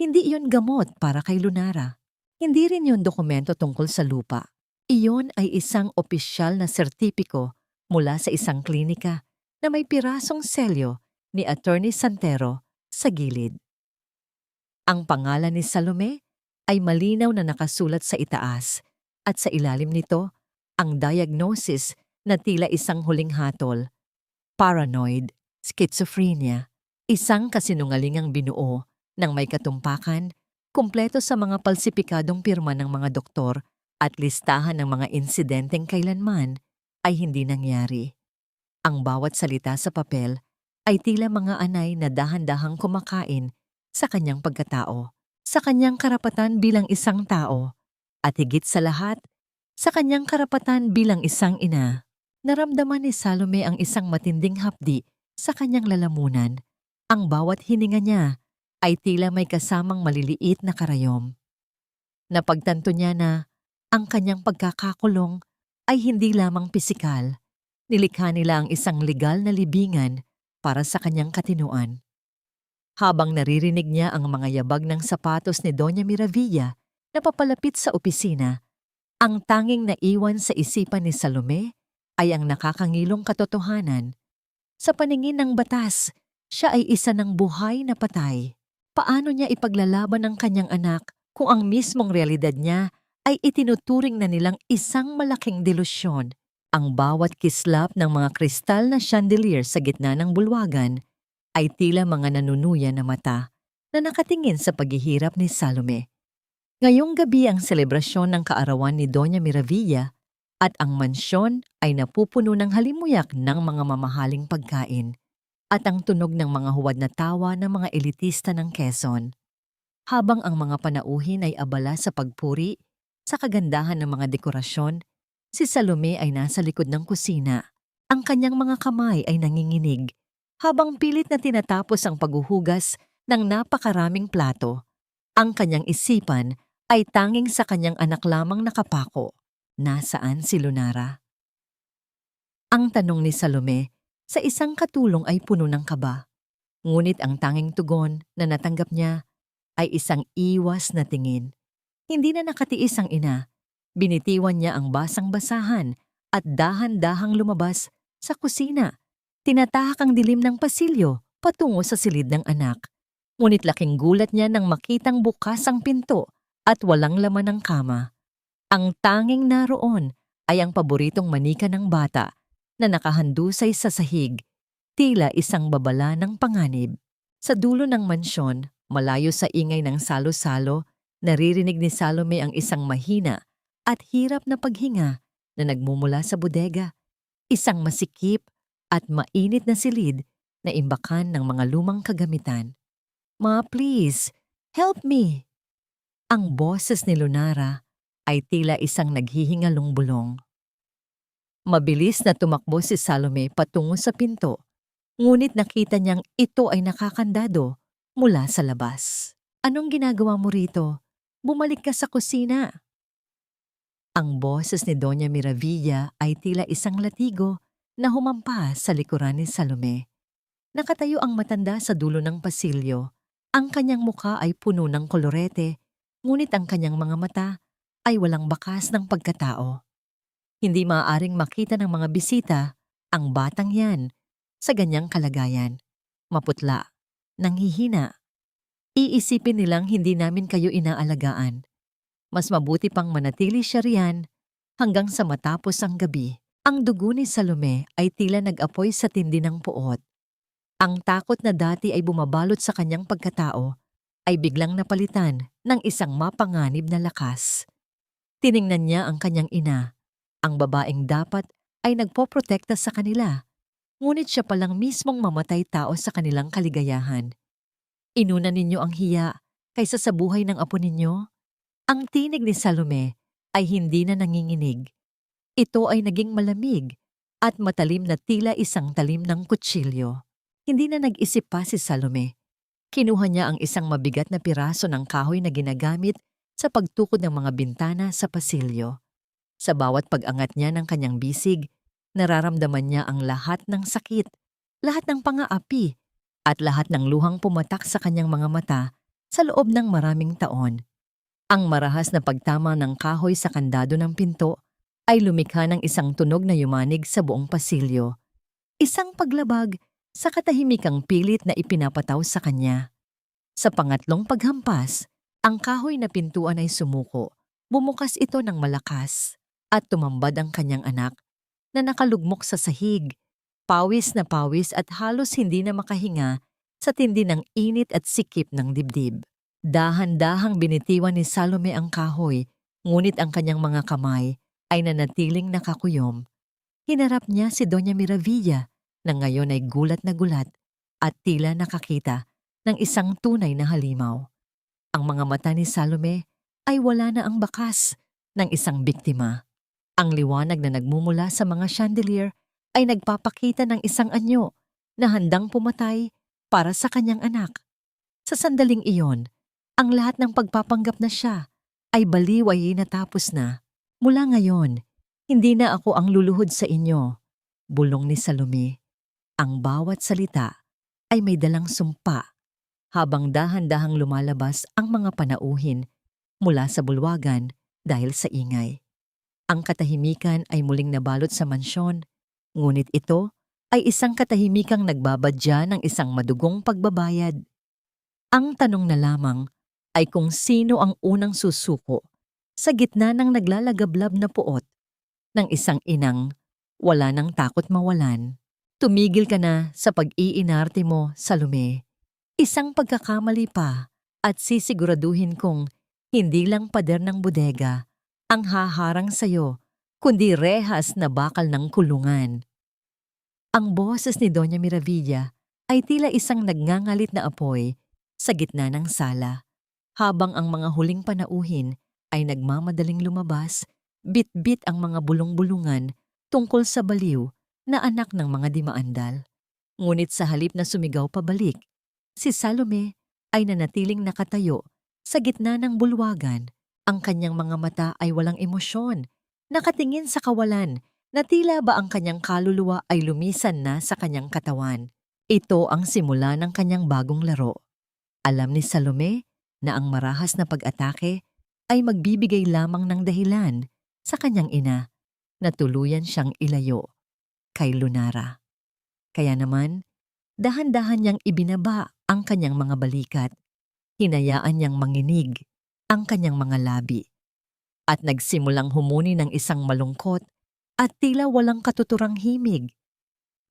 Hindi iyon gamot para kay Lunara. Hindi rin yun dokumento tungkol sa lupa. Iyon ay isang opisyal na sertipiko mula sa isang klinika na may pirasong selyo ni Attorney Santero sa gilid. Ang pangalan ni Salome ay malinaw na nakasulat sa itaas at sa ilalim nito ang diagnosis na tila isang huling hatol: paranoid schizophrenia, isang kasinungalingang binuo ng may katumpakan, kumpleto sa mga palsipikadong pirma ng mga doktor at listahan ng mga insidenteng kailanman ay hindi nangyari. Ang bawat salita sa papel ay tila mga anay na dahan-dahang kumakain sa kanyang pagkatao, sa kanyang karapatan bilang isang tao, at higit sa lahat, sa kanyang karapatan bilang isang ina. Naramdaman ni Salome ang isang matinding hapdi sa kanyang lalamunan. Ang bawat hininga niya ay tila may kasamang maliliit na karayom. Napagtanto niya na ang kanyang pagkakakulong ay hindi lamang pisikal. Nilikha nila ang isang legal na libingan para sa kanyang katinuan. Habang naririnig niya ang mga yabag ng sapatos ni Doña Miravilla na papalapit sa opisina, ang tanging naiwan sa isipan ni Salome ay ang nakakangilong katotohanan. Sa paningin ng batas, siya ay isa ng buhay na patay. Paano niya ipaglalaban ang kanyang anak kung ang mismong realidad niya ay itinuturing na nilang isang malaking delusyon? Ang bawat kislap ng mga kristal na chandelier sa gitna ng bulwagan ay tila mga nanunuya na mata na nakatingin sa paghihirap ni Salome. Ngayong gabi ang selebrasyon ng kaarawan ni Doña Miravilla at ang mansyon ay napupuno ng halimuyak ng mga mamahaling pagkain at ang tunog ng mga huwad na tawa ng mga elitista ng Quezon. Habang ang mga panauhin ay abala sa pagpuri sa kagandahan ng mga dekorasyon, si Salome ay nasa likod ng kusina. Ang kanyang mga kamay ay nanginginig habang pilit na tinatapos ang paghuhugas ng napakaraming plato. Ang kanyang isipan ay tanging sa kanyang anak lamang nakapako. Nasaan si Lunara? Ang tanong ni Salome sa isang katulong ay puno ng kaba. Ngunit ang tanging tugon na natanggap niya ay isang iwas na tingin. Hindi na nakatiis ang ina. Binitiwan niya ang basang-basahan at dahan-dahang lumabas sa kusina. Tinatahak ang dilim ng pasilyo patungo sa silid ng anak. Ngunit laking gulat niya nang makitang bukas ang pinto at walang laman ng kama. Ang tanging naroon ay ang paboritong manika ng bata na nakahandusay sa sahig, tila isang babala ng panganib. Sa dulo ng mansyon, malayo sa ingay ng salo-salo, naririnig ni Salome ang isang mahina at hirap na paghinga na nagmumula sa bodega. Isang masikip at mainit na silid na imbakan ng mga lumang kagamitan. "Ma, please, help me." Ang boses ni Lunara ay tila isang naghihingalong bulong. Mabilis na tumakbo si Salome patungo sa pinto, ngunit nakita niyang ito ay nakakandado mula sa labas. "Anong ginagawa mo rito? Bumalik ka sa kusina." Ang boses ni Doña Miravilla ay tila isang latigo na humampas sa likuran ni Salome. Nakatayo ang matanda sa dulo ng pasilyo. Ang kanyang mukha ay puno ng kolorete, ngunit ang kanyang mga mata ay walang bakas ng pagkatao. Hindi maaaring makita ng mga bisita ang batang yan sa ganyang kalagayan. Maputla, nanghihina. Iisipin nilang hindi namin kayo inaalagaan. Mas mabuti pang manatili siya riyan hanggang sa matapos ang gabi. Ang dugo ni Salome ay tila nag-apoy sa tindi ng puot. Ang takot na dati ay bumabalot sa kanyang pagkatao ay biglang napalitan ng isang mapanganib na lakas. Tiningnan niya ang kanyang ina, ang babaeng dapat ay nagpoprotekta sa kanila, ngunit siya palang mismong mamatay tao sa kanilang kaligayahan. "Inuna ninyo ang hiya kaysa sa buhay ng apo ninyo?" Ang tinig ni Salome ay hindi na nanginginig. Ito ay naging malamig at matalim na tila isang talim ng kutsilyo. Hindi na nag-isip pa si Salome. Kinuha niya ang isang mabigat na piraso ng kahoy na ginagamit sa pagtukod ng mga bintana sa pasilyo. Sa bawat pag-angat niya ng kanyang bisig, nararamdaman niya ang lahat ng sakit, lahat ng pangaapi, at lahat ng luhang pumatak sa kanyang mga mata sa loob ng maraming taon. Ang marahas na pagtama ng kahoy sa kandado ng pinto ay lumikha ng isang tunog na yumanig sa buong pasilyo. Isang paglabag sa katahimikang pilit na ipinapataw sa kanya. Sa pangatlong paghampas, ang kahoy na pintuan ay sumuko. Bumukas ito ng malakas at tumambad ang kanyang anak na nakalugmok sa sahig, pawis na pawis at halos hindi na makahinga sa tindi ng init at sikip ng dibdib. Dahan-dahang binitiwan ni Salome ang kahoy, ngunit ang kanyang mga kamay ay nanatiling nakakuyom. Hinarap niya si Doña Miravilla na ngayon ay gulat na gulat at tila nakakita ng isang tunay na halimaw. Ang mga mata ni Salome ay wala na ang bakas ng isang biktima. Ang liwanag na nagmumula sa mga chandelier ay nagpapakita ng isang anyo na handang pumatay para sa kanyang anak. Sa sandaling iyon, ang lahat ng pagpapanggap na siya ay baliw ay natapos na. Mula ngayon, hindi na ako ang luluhod sa inyo, bulong ni Salome. Ang bawat salita ay may dalang sumpa habang dahan-dahang lumalabas ang mga panauhin mula sa bulwagan dahil sa ingay. Ang katahimikan ay muling nabalot sa mansyon, ngunit ito ay isang katahimikang nagbabadya ng isang madugong pagbabayad. Ang tanong na lamang ay kung sino ang unang susuko sa gitna ng naglalagablab na puot ng isang inang wala nang takot mawalan. Tumigil ka na sa pag-iinarte mo, Salome. Isang pagkakamali pa at sisiguraduhin kong hindi lang pader ng bodega ang haharang sa'yo, kundi rehas na bakal ng kulungan. Ang boses ni Doña Miravilla ay tila isang nagngangalit na apoy sa gitna ng sala, habang ang mga huling panauhin ay nagmamadaling lumabas, bit-bit ang mga bulong-bulungan tungkol sa baliw na anak ng mga dimaandal. Ngunit sa halip na sumigaw pabalik, si Salome ay nanatiling nakatayo sa gitna ng bulwagan. Ang kanyang mga mata ay walang emosyon, nakatingin sa kawalan na tila ba ang kanyang kaluluwa ay lumisan na sa kanyang katawan. Ito ang simula ng kanyang bagong laro. Alam ni Salome na ang marahas na pag-atake ay magbibigay lamang ng dahilan sa kanyang ina na tuluyan siyang ilayo kay Lunara. Kaya naman, dahan-dahan niyang ibinaba ang kanyang mga balikat. Hinayaan niyang manginig ang kanyang mga labi at nagsimulang humuni ng isang malungkot at tila walang katuturang himig.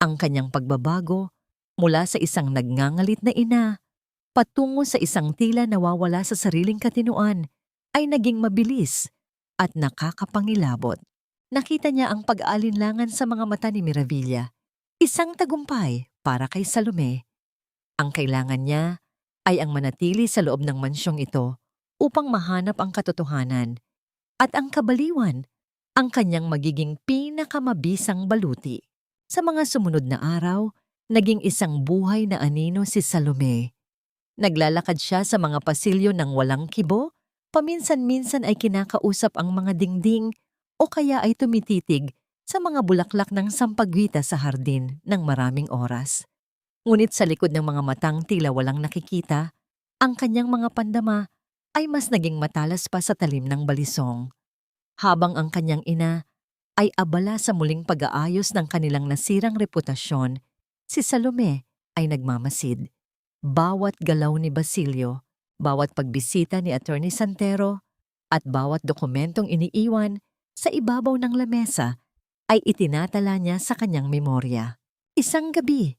Ang kanyang pagbabago mula sa isang nagngangalit na ina patungo sa isang tila nawawala sa sariling katinuan ay naging mabilis at nakakapangilabot. Nakita niya ang pag-aalinlangan sa mga mata ni Miravilla, isang tagumpay para kay Salome. Ang kailangan niya ay ang manatili sa loob ng mansyong ito upang mahanap ang katotohanan at ang kabaliwan, ang kanyang magiging pinakamabisang baluti. Sa mga sumunod na araw, naging isang buhay na anino si Salome. Naglalakad siya sa mga pasilyo ng walang kibo, paminsan-minsan ay kinakausap ang mga dingding o kaya ay tumititig sa mga bulaklak ng sampagwita sa hardin ng maraming oras. Ngunit sa likod ng mga matang tila walang nakikita, ang kanyang mga pandama ay mas naging matalas pa sa talim ng balisong. Habang ang kanyang ina ay abala sa muling pag-aayos ng kanilang nasirang reputasyon, si Salome ay nagmamasid. Bawat galaw ni Basilio, bawat pagbisita ni Attorney Santero, at bawat dokumentong iniiwan sa ibabaw ng lamesa ay itinatala niya sa kanyang memorya. Isang gabi,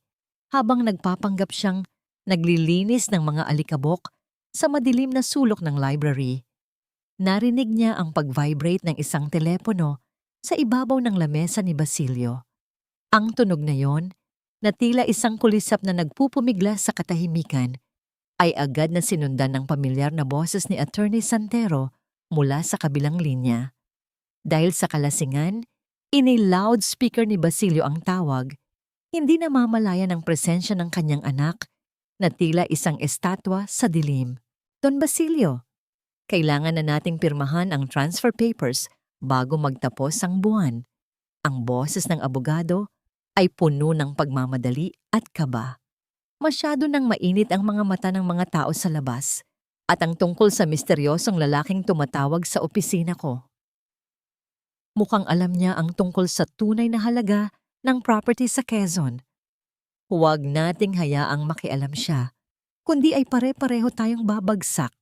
habang nagpapanggap siyang naglilinis ng mga alikabok sa madilim na sulok ng library, narinig niya ang pag-vibrate ng isang telepono sa ibabaw ng lamesa ni Basilio. Ang tunog na yon, na tila isang kulisap na nagpupumigla sa katahimikan, ay agad na sinundan ng pamilyar na boses ni Attorney Santero mula sa kabilang linya. Dahil sa kalasingan, ini-loudspeaker ni Basilio ang tawag, hindi namamalayan ang presensya ng kanyang anak na tila isang estatwa sa dilim. Don Basilio, kailangan na nating pirmahan ang transfer papers bago magtapos ang buwan. Ang boses ng abogado ay puno ng pagmamadali at kaba. Masyado nang mainit ang mga mata ng mga tao sa labas at ang tungkol sa misteryosong lalaking tumatawag sa opisina ko. Mukhang alam niya ang tungkol sa tunay na halaga ng property sa Quezon. Huwag nating hayaang makialam siya, kundi ay pare-pareho tayong babagsak.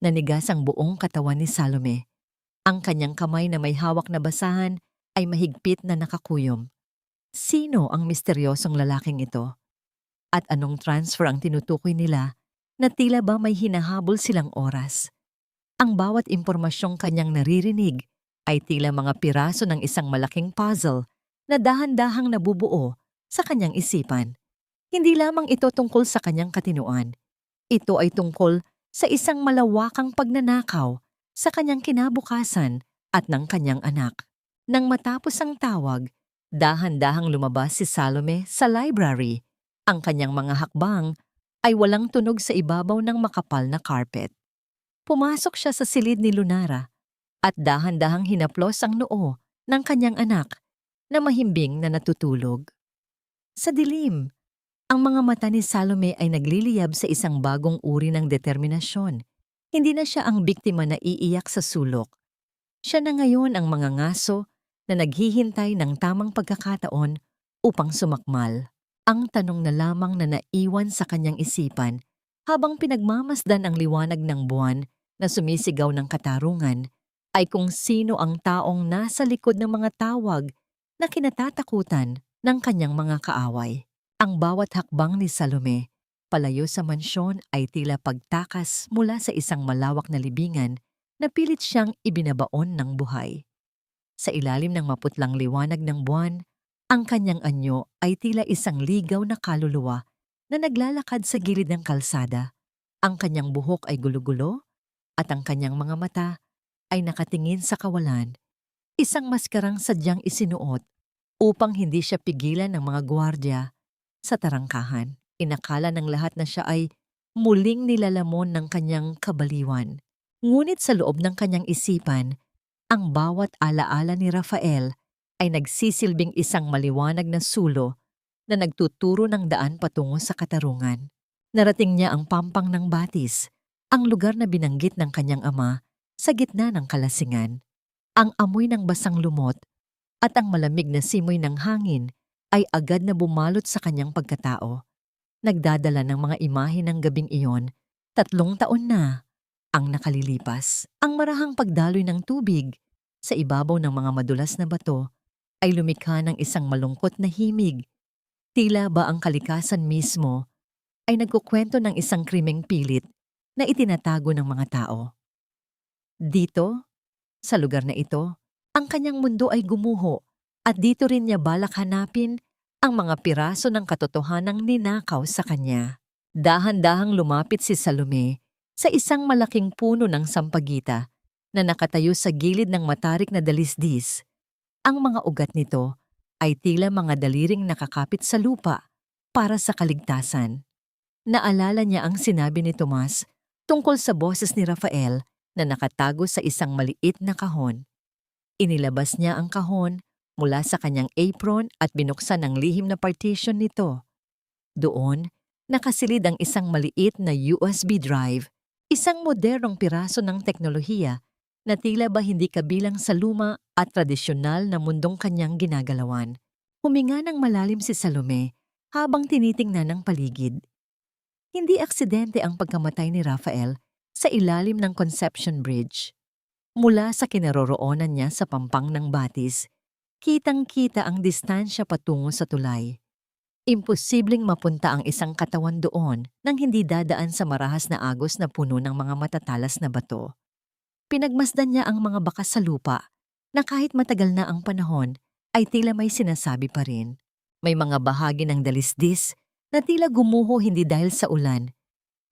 Nanigas ang buong katawan ni Salome. Ang kanyang kamay na may hawak na basahan ay mahigpit na nakakuyom. Sino ang misteryosong lalaking ito? At anong transfer ang tinutukoy nila na tila ba may hinahabol silang oras? Ang bawat impormasyong kanyang naririnig ay tila mga piraso ng isang malaking puzzle na dahan-dahang nabubuo sa kanyang isipan. Hindi lamang ito tungkol sa kanyang katinuan. Ito ay tungkol sa isang malawakang pagnanakaw sa kanyang kinabukasan at ng kanyang anak. Nang matapos ang tawag, dahan-dahang lumabas si Salome sa library. Ang kanyang mga hakbang ay walang tunog sa ibabaw ng makapal na carpet. Pumasok siya sa silid ni Lunara at dahan-dahang hinaplos ang noo ng kanyang anak na mahimbing na natutulog. Sa dilim, ang mga mata ni Salome ay nagliliyab sa isang bagong uri ng determinasyon. Hindi na siya ang biktima na iiyak sa sulok. Siya na ngayon ang mga ngaso na naghihintay ng tamang pagkakataon upang sumakmal. Ang tanong na lamang na naiwan sa kanyang isipan habang pinagmamasdan ang liwanag ng buwan na sumisigaw ng katarungan ay kung sino ang taong nasa likod ng mga tawag na kinatatakutan ng kanyang mga kaaway. Ang bawat hakbang ni Salome palayo sa mansyon ay tila pagtakas mula sa isang malawak na libingan na pilit siyang ibinabaon ng buhay. Sa ilalim ng maputlang liwanag ng buwan, ang kanyang anyo ay tila isang ligaw na kaluluwa na naglalakad sa gilid ng kalsada. Ang kanyang buhok ay gulo-gulo at ang kanyang mga mata ay nakatingin sa kawalan, isang maskarang sadyang isinuot upang hindi siya pigilan ng mga gwardiya sa tarangkahan. Inakala ng lahat na siya ay muling nilalamon ng kanyang kabaliwan. Ngunit sa loob ng kanyang isipan, ang bawat alaala ni Rafael ay nagsisilbing isang maliwanag na sulo na nagtuturo ng daan patungo sa katarungan. Narating niya ang pampang ng Batis, ang lugar na binanggit ng kanyang ama sa gitna ng kalasingan. Ang amoy ng basang lumot at ang malamig na simoy ng hangin ay agad na bumalot sa kanyang pagkatao. Nagdadala ng mga imahe ng gabing iyon, 3 taon na ang nakalilipas. Ang marahang pagdaloy ng tubig sa ibabaw ng mga madulas na bato ay lumikha ng isang malungkot na himig. Tila ba ang kalikasan mismo ay nagkukwento ng isang krimeng pilit na itinatago ng mga tao. Dito, sa lugar na ito, ang kanyang mundo ay gumuho at dito rin niya balak hanapin ang mga piraso ng katotohanang ninakaw sa kanya. Dahan-dahang lumapit si Salome sa isang malaking puno ng sampagita na nakatayo sa gilid ng matarik na dalisdis. Ang mga ugat nito ay tila mga daliring nakakapit sa lupa para sa kaligtasan. Naalala niya ang sinabi ni Tomas tungkol sa boses ni Rafael na nakatago sa isang maliit na kahon. Inilabas niya ang kahon mula sa kanyang apron at binuksan ang lihim na partition nito. Doon, nakasilid ang isang maliit na USB drive, isang modernong piraso ng teknolohiya na tila ba hindi kabilang sa luma at tradisyonal na mundong kanyang ginagalawan. Huminga ng malalim si Salome habang tinitingnan ang paligid. Hindi aksidente ang pagkamatay ni Rafael sa ilalim ng Conception Bridge. Mula sa kinaroroonan niya sa pampang ng Batis, kitang-kita ang distansya patungo sa tulay. Imposibleng mapunta ang isang katawan doon nang hindi dadaan sa marahas na agos na puno ng mga matatalas na bato. Pinagmasdan niya ang mga bakas sa lupa na kahit matagal na ang panahon ay tila may sinasabi pa rin. May mga bahagi ng dalisdis na tila gumuho hindi dahil sa ulan,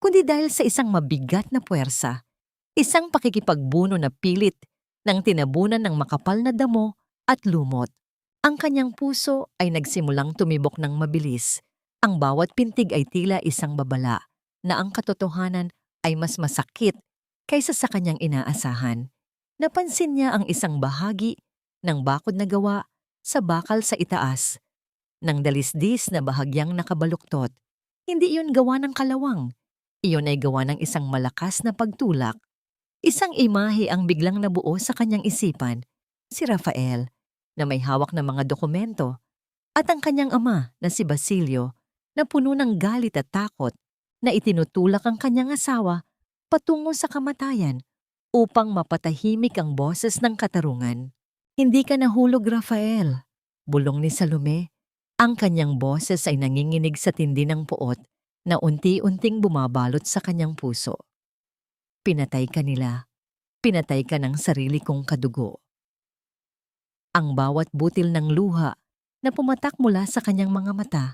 kundi dahil sa isang mabigat na puwersa, isang pakikipagbuno na pilit ng tinabunan ng makapal na damo at lumot. Ang kanyang puso ay nagsimulang tumibok ng mabilis. Ang bawat pintig ay tila isang babala na ang katotohanan ay mas masakit kaysa sa kanyang inaasahan. Napansin niya ang isang bahagi ng bakod na gawa sa bakal sa itaas, ng dalisdis na bahagyang nakabaluktot. Hindi iyon gawa ng kalawang. Iyon ay gawa ng isang malakas na pagtulak. Isang imahe ang biglang nabuo sa kanyang isipan, si Rafael, na may hawak na mga dokumento, at ang kanyang ama na si Basilio, na puno ng galit at takot, na itinutulak ang kanyang asawa patungo sa kamatayan upang mapatahimik ang boses ng katarungan. Hindi ka nahulog, Rafael, bulong ni Salome. Ang kanyang boses ay nanginginig sa tindi ng puot na unti-unting bumabalot sa kanyang puso. Pinatay ka nila. Pinatay ka ng sarili kong kadugo. Ang bawat butil ng luha na pumatak mula sa kanyang mga mata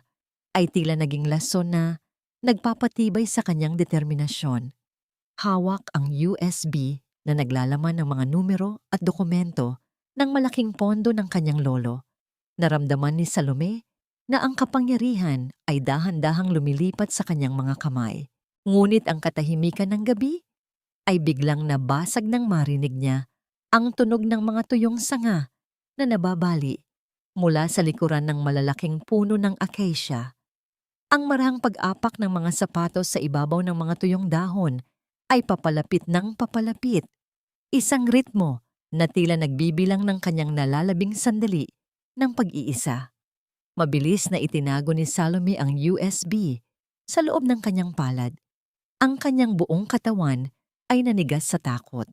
ay tila naging lason na nagpapatibay sa kanyang determinasyon. Hawak ang USB na naglalaman ng mga numero at dokumento ng malaking pondo ng kanyang lolo. Naramdaman ni Salome na ang kapangyarihan ay dahan-dahang lumilipat sa kanyang mga kamay. Ngunit ang katahimikan ng gabi ay biglang nabasag nang marinig niya ang tunog ng mga tuyong sanga na nababali mula sa likuran ng malalaking puno ng acacia. Ang marahang pag-apak ng mga sapatos sa ibabaw ng mga tuyong dahon ay papalapit ng papalapit. Isang ritmo na tila nagbibilang ng kanyang nalalabing sandali ng pag-iisa. Mabilis na itinago ni Salome ang USB sa loob ng kanyang palad. Ang kanyang buong katawan ay nanigas sa takot.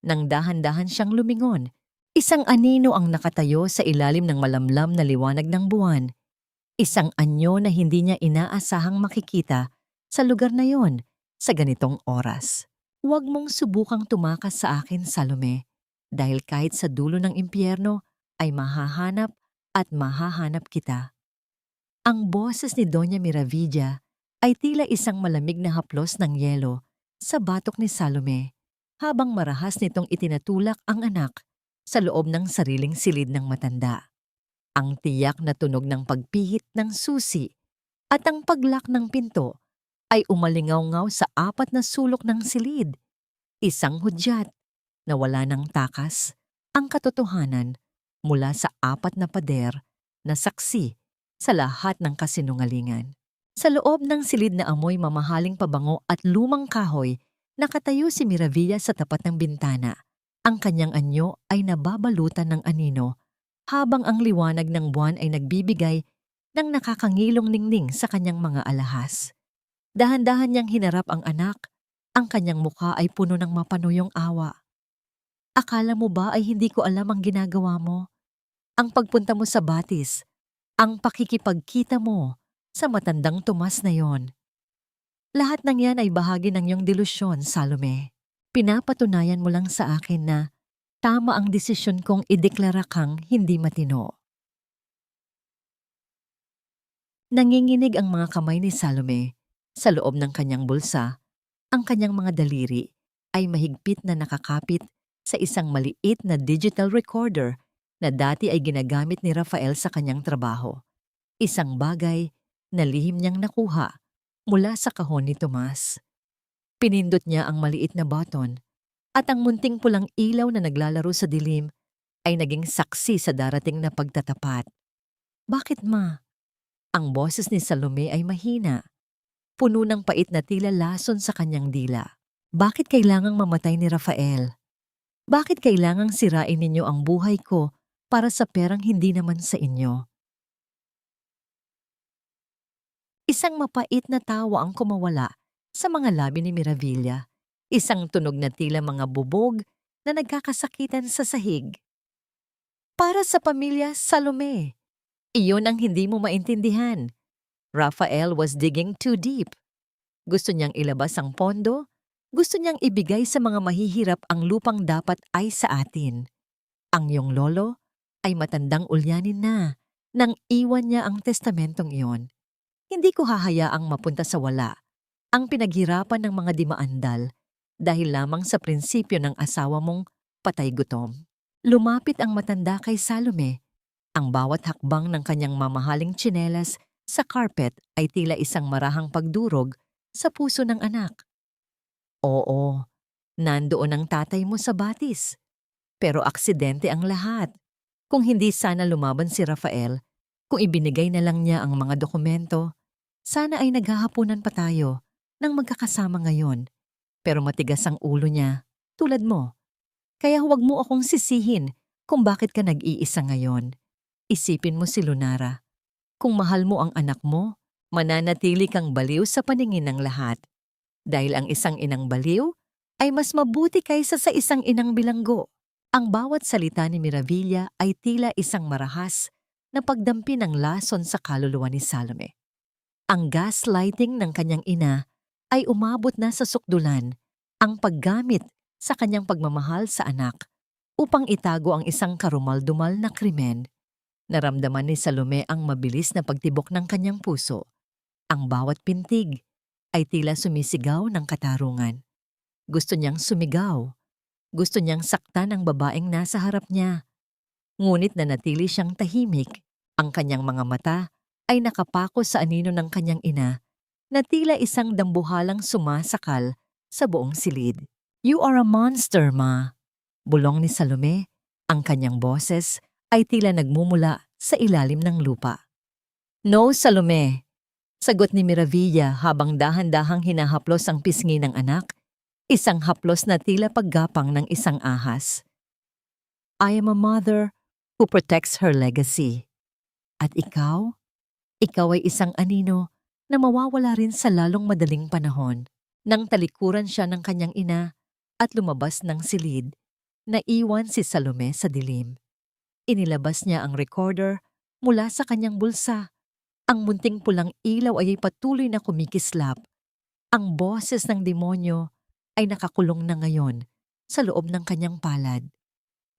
Nang dahan-dahan siyang lumingon, isang anino ang nakatayo sa ilalim ng malamlam na liwanag ng buwan. Isang anyo na hindi niya inaasahang makikita sa lugar na yon sa ganitong oras. Huwag mong subukang tumakas sa akin, Salome, dahil kahit sa dulo ng impyerno ay mahahanap at mahahanap kita. Ang boses ni Doña Miravilla ay tila isang malamig na haplos ng yelo sa batok ni Salome, habang marahas nitong itinatulak ang anak sa loob ng sariling silid ng matanda. Ang tiyak na tunog ng pagpihit ng susi at ang paglak ng pinto ay umalingaw-ngaw sa apat na sulok ng silid. Isang hudyat na wala ng takas, ang katotohanan mula sa apat na pader na saksi sa lahat ng kasinungalingan. Sa loob ng silid na amoy mamahaling pabango at lumang kahoy, nakatayo si Miravilla sa tapat ng bintana. Ang kanyang anyo ay nababalutan ng anino, habang ang liwanag ng buwan ay nagbibigay ng nakakangilong ningning sa kanyang mga alahas. Dahan-dahan niyang hinarap ang anak, ang kanyang mukha ay puno ng mapanuyong awa. Akala mo ba ay hindi ko alam ang ginagawa mo? Ang pagpunta mo sa batis, ang pakikipagkita mo sa matandang Tomas na yon. Lahat ng yan ay bahagi ng iyong delusyon, Salome. Pinapatunayan mo lang sa akin na tama ang desisyon kong ideklara kang hindi matino. Nanginginig ang mga kamay ni Salome sa loob ng kanyang bulsa. Ang kanyang mga daliri ay mahigpit na nakakapit sa isang maliit na digital recorder na dati ay ginagamit ni Rafael sa kanyang trabaho. Isang bagay na lihim niyang nakuha mula sa kahon ni Tomas. Pinindot niya ang maliit na button at ang munting pulang ilaw na naglalaro sa dilim ay naging saksi sa darating na pagtatapat. Bakit, ma? Ang boses ni Salome ay mahina, puno ng pait na tila lason sa kanyang dila. Bakit kailangang mamatay ni Rafael? Bakit kailangang sirain ninyo ang buhay ko para sa perang hindi naman sa inyo? Isang mapait na tawa ang kumawala sa mga labi ni Miravilla. Isang tunog na tila mga bubog na nagkakasakitan sa sahig. Para sa pamilya Salome, iyon ang hindi mo maintindihan. Rafael was digging too deep. Gusto niyang ilabas ang pondo, gusto niyang ibigay sa mga mahihirap ang lupang dapat ay sa atin. Ang iyong lolo ay matandang ulyanin na nang iwan niya ang testamentong iyon. Hindi ko hahayaang mapunta sa wala ang pinaghirapan ng mga dimaandal dahil lamang sa prinsipyo ng asawa mong patay gutom. Lumapit ang matanda kay Salome. Ang bawat hakbang ng kanyang mamahaling tsinelas sa carpet ay tila isang marahang pagdurog sa puso ng anak. Oo, nandoon ang tatay mo sa batis. Pero aksidente ang lahat. Kung hindi sana lumaban si Rafael, kung ibinigay na lang niya ang mga dokumento, sana ay naghahapunan pa tayo nang magkakasama ngayon. Pero matigas ang ulo niya, tulad mo. Kaya huwag mo akong sisihin kung bakit ka nag-iisa ngayon. Isipin mo si Lunara. Kung mahal mo ang anak mo, mananatili kang baliw sa paningin ng lahat. Dahil ang isang inang baliw ay mas mabuti kaysa sa isang inang bilanggo. Ang bawat salita ni Miravilla ay tila isang marahas na pagdampi ng lason sa kaluluwa ni Salome. Ang gaslighting ng kanyang ina ay umabot na sa sukdulan, ang paggamit sa kanyang pagmamahal sa anak upang itago ang isang karumal-dumal na krimen. Naramdaman ni Salome ang mabilis na pagtibok ng kanyang puso. Ang bawat pintig ay tila sumisigaw ng katarungan. Gusto niyang sumigaw. Gusto niyang saktan ang babaeng nasa harap niya. Ngunit nanatili siyang tahimik. Ang kanyang mga mata ay nakapako sa anino ng kanyang ina na tila isang dambuhalang sumasakal sa buong silid. "You are a monster, Ma." Bulong ni Salome. Ang kanyang boses ay tila nagmumula sa ilalim ng lupa. "No, Salome." Sagot ni Miravilla habang dahan-dahang hinahaplos ang pisngi ng anak, isang haplos na tila paggapang ng isang ahas. "I am a mother who protects her legacy. At ikaw? Ikaw ay isang anino na mawawala rin sa lalong madaling panahon." Nang talikuran siya ng kanyang ina at lumabas ng silid, naiwan si Salome sa dilim. Inilabas niya ang recorder mula sa kanyang bulsa. Ang munting pulang ilaw ay patuloy na kumikislap. Ang boses ng demonyo ay nakakulong na ngayon sa loob ng kanyang palad.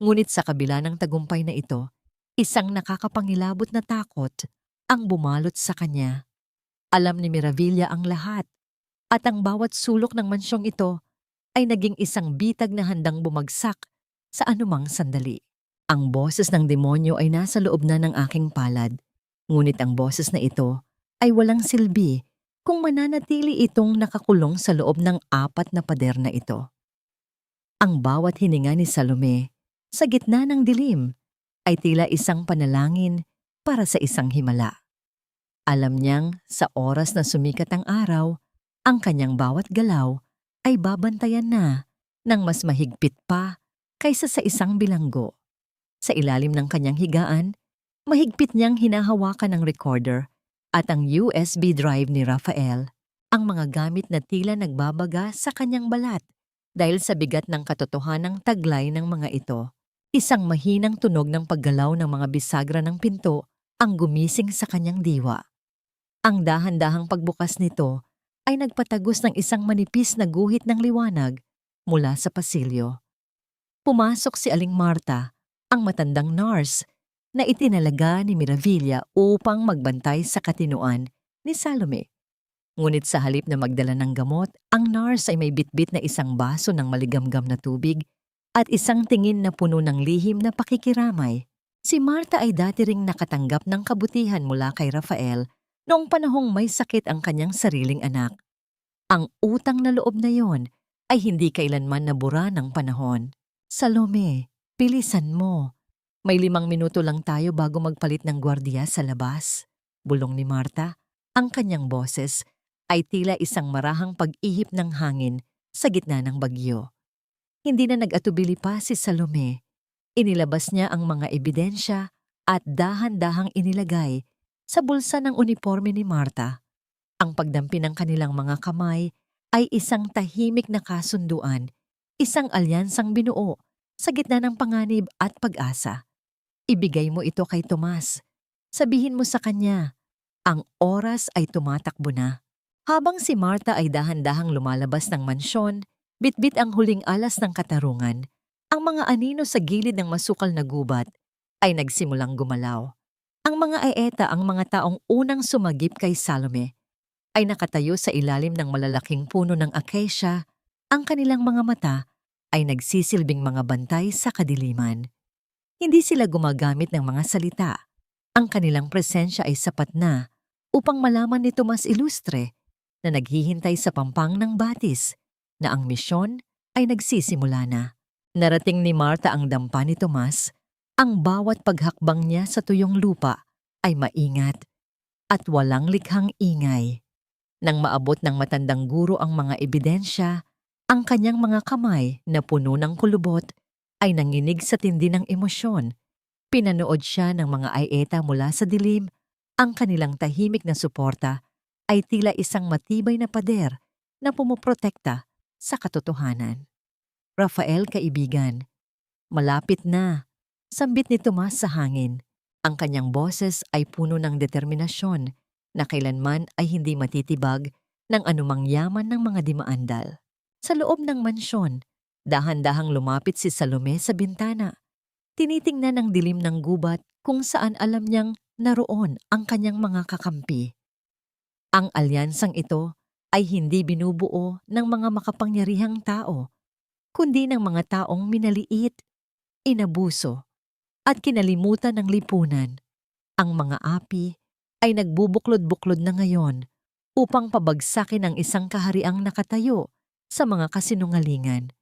Ngunit sa kabila ng tagumpay na ito, isang nakakapangilabot na takot ang bumalot sa kanya. Alam ni Miravilla ang lahat, at ang bawat sulok ng mansyong ito ay naging isang bitag na handang bumagsak sa anumang sandali. Ang boses ng demonyo ay nasa loob na ng aking palad, ngunit ang boses na ito ay walang silbi kung mananatili itong nakakulong sa loob ng 4 na pader na ito. Ang bawat hininga ni Salome sa gitna ng dilim ay tila isang panalangin para sa isang himala. Alam niyang sa oras na sumikat ang araw, ang kanyang bawat galaw ay babantayan na ng mas mahigpit pa kaysa sa isang bilanggo. Sa ilalim ng kanyang higaan, mahigpit niyang hinahawakan ang recorder at ang USB drive ni Rafael, ang mga gamit na tila nagbabaga sa kanyang balat dahil sa bigat ng katotohanang taglay ng mga ito. Isang mahinang tunog ng paggalaw ng mga bisagra ng pinto ang gumising sa kanyang diwa. Ang dahan-dahang pagbukas nito ay nagpatagos ng isang manipis na guhit ng liwanag mula sa pasilyo. Pumasok si Aling Marta, ang matandang nurse na itinalaga ni Miravilla upang magbantay sa katinuan ni Salome. Ngunit sa halip na magdala ng gamot, ang nurse ay may bitbit na isang baso ng maligamgam na tubig at isang tingin na puno ng lihim na pakikiramay. Si Marta ay dati ring nakatanggap ng kabutihan mula kay Rafael noong panahong may sakit ang kanyang sariling anak. Ang utang na loob na yon ay hindi kailanman nabura ng panahon. "Salome, bilisan mo. May 5 minuto lang tayo bago magpalit ng gwardiya sa labas." Bulong ni Marta. Ang kanyang boses ay tila isang marahang pag-ihip ng hangin sa gitna ng bagyo. Hindi na nag-atubili pa si Salome. Inilabas niya ang mga ebidensya at dahan-dahang inilagay sa bulsa ng uniforme ni Marta. Ang pagdampi ng kanilang mga kamay ay isang tahimik na kasunduan, isang alyansang binuo sa gitna ng panganib at pag-asa. Ibigay mo ito kay Tomas. Sabihin mo sa kanya, ang oras ay tumatakbo na. Habang si Marta ay dahan-dahang lumalabas ng mansyon, bitbit ang huling alas ng katarungan, ang mga anino sa gilid ng masukal na gubat ay nagsimulang gumalaw. Ang mga aeta, ang mga taong unang sumagip kay Salome, ay nakatayo sa ilalim ng malalaking puno ng acacia. Ang kanilang mga mata ay nagsisilbing mga bantay sa kadiliman. Hindi sila gumagamit ng mga salita. Ang kanilang presensya ay sapat na upang malaman ni Tomas Ilustre na naghihintay sa pampang ng batis na ang misyon ay nagsisimula na. Narating ni Martha ang dampa ni Tomas, ang bawat paghakbang niya sa tuyong lupa ay maingat at walang likhang ingay. Nang maabot ng matandang guro ang mga ebidensya, ang kanyang mga kamay na puno ng kulubot ay nanginig sa tindi ng emosyon. Pinanood siya ng mga ayeta mula sa dilim, ang kanilang tahimik na suporta ay tila isang matibay na pader na pumoprotekta sa katotohanan. Rafael, kaibigan, malapit na. Sambit ni Tomas sa hangin. Ang kanyang boses ay puno ng determinasyon na kailanman ay hindi matitibag ng anumang yaman ng mga dimaandal. Sa loob ng mansyon, dahan-dahang lumapit si Salome sa bintana. Tinitingnan ng dilim ng gubat kung saan alam niyang naroon ang kanyang mga kakampi. Ang alyansang ito ay hindi binubuo ng mga makapangyarihang tao, kundi ng mga taong minaliit, inabuso, at kinalimutan ng lipunan. Ang mga api ay nagbubuklod-buklod na ngayon upang pabagsakin ang isang kahariang nakatayo sa mga kasinungalingan.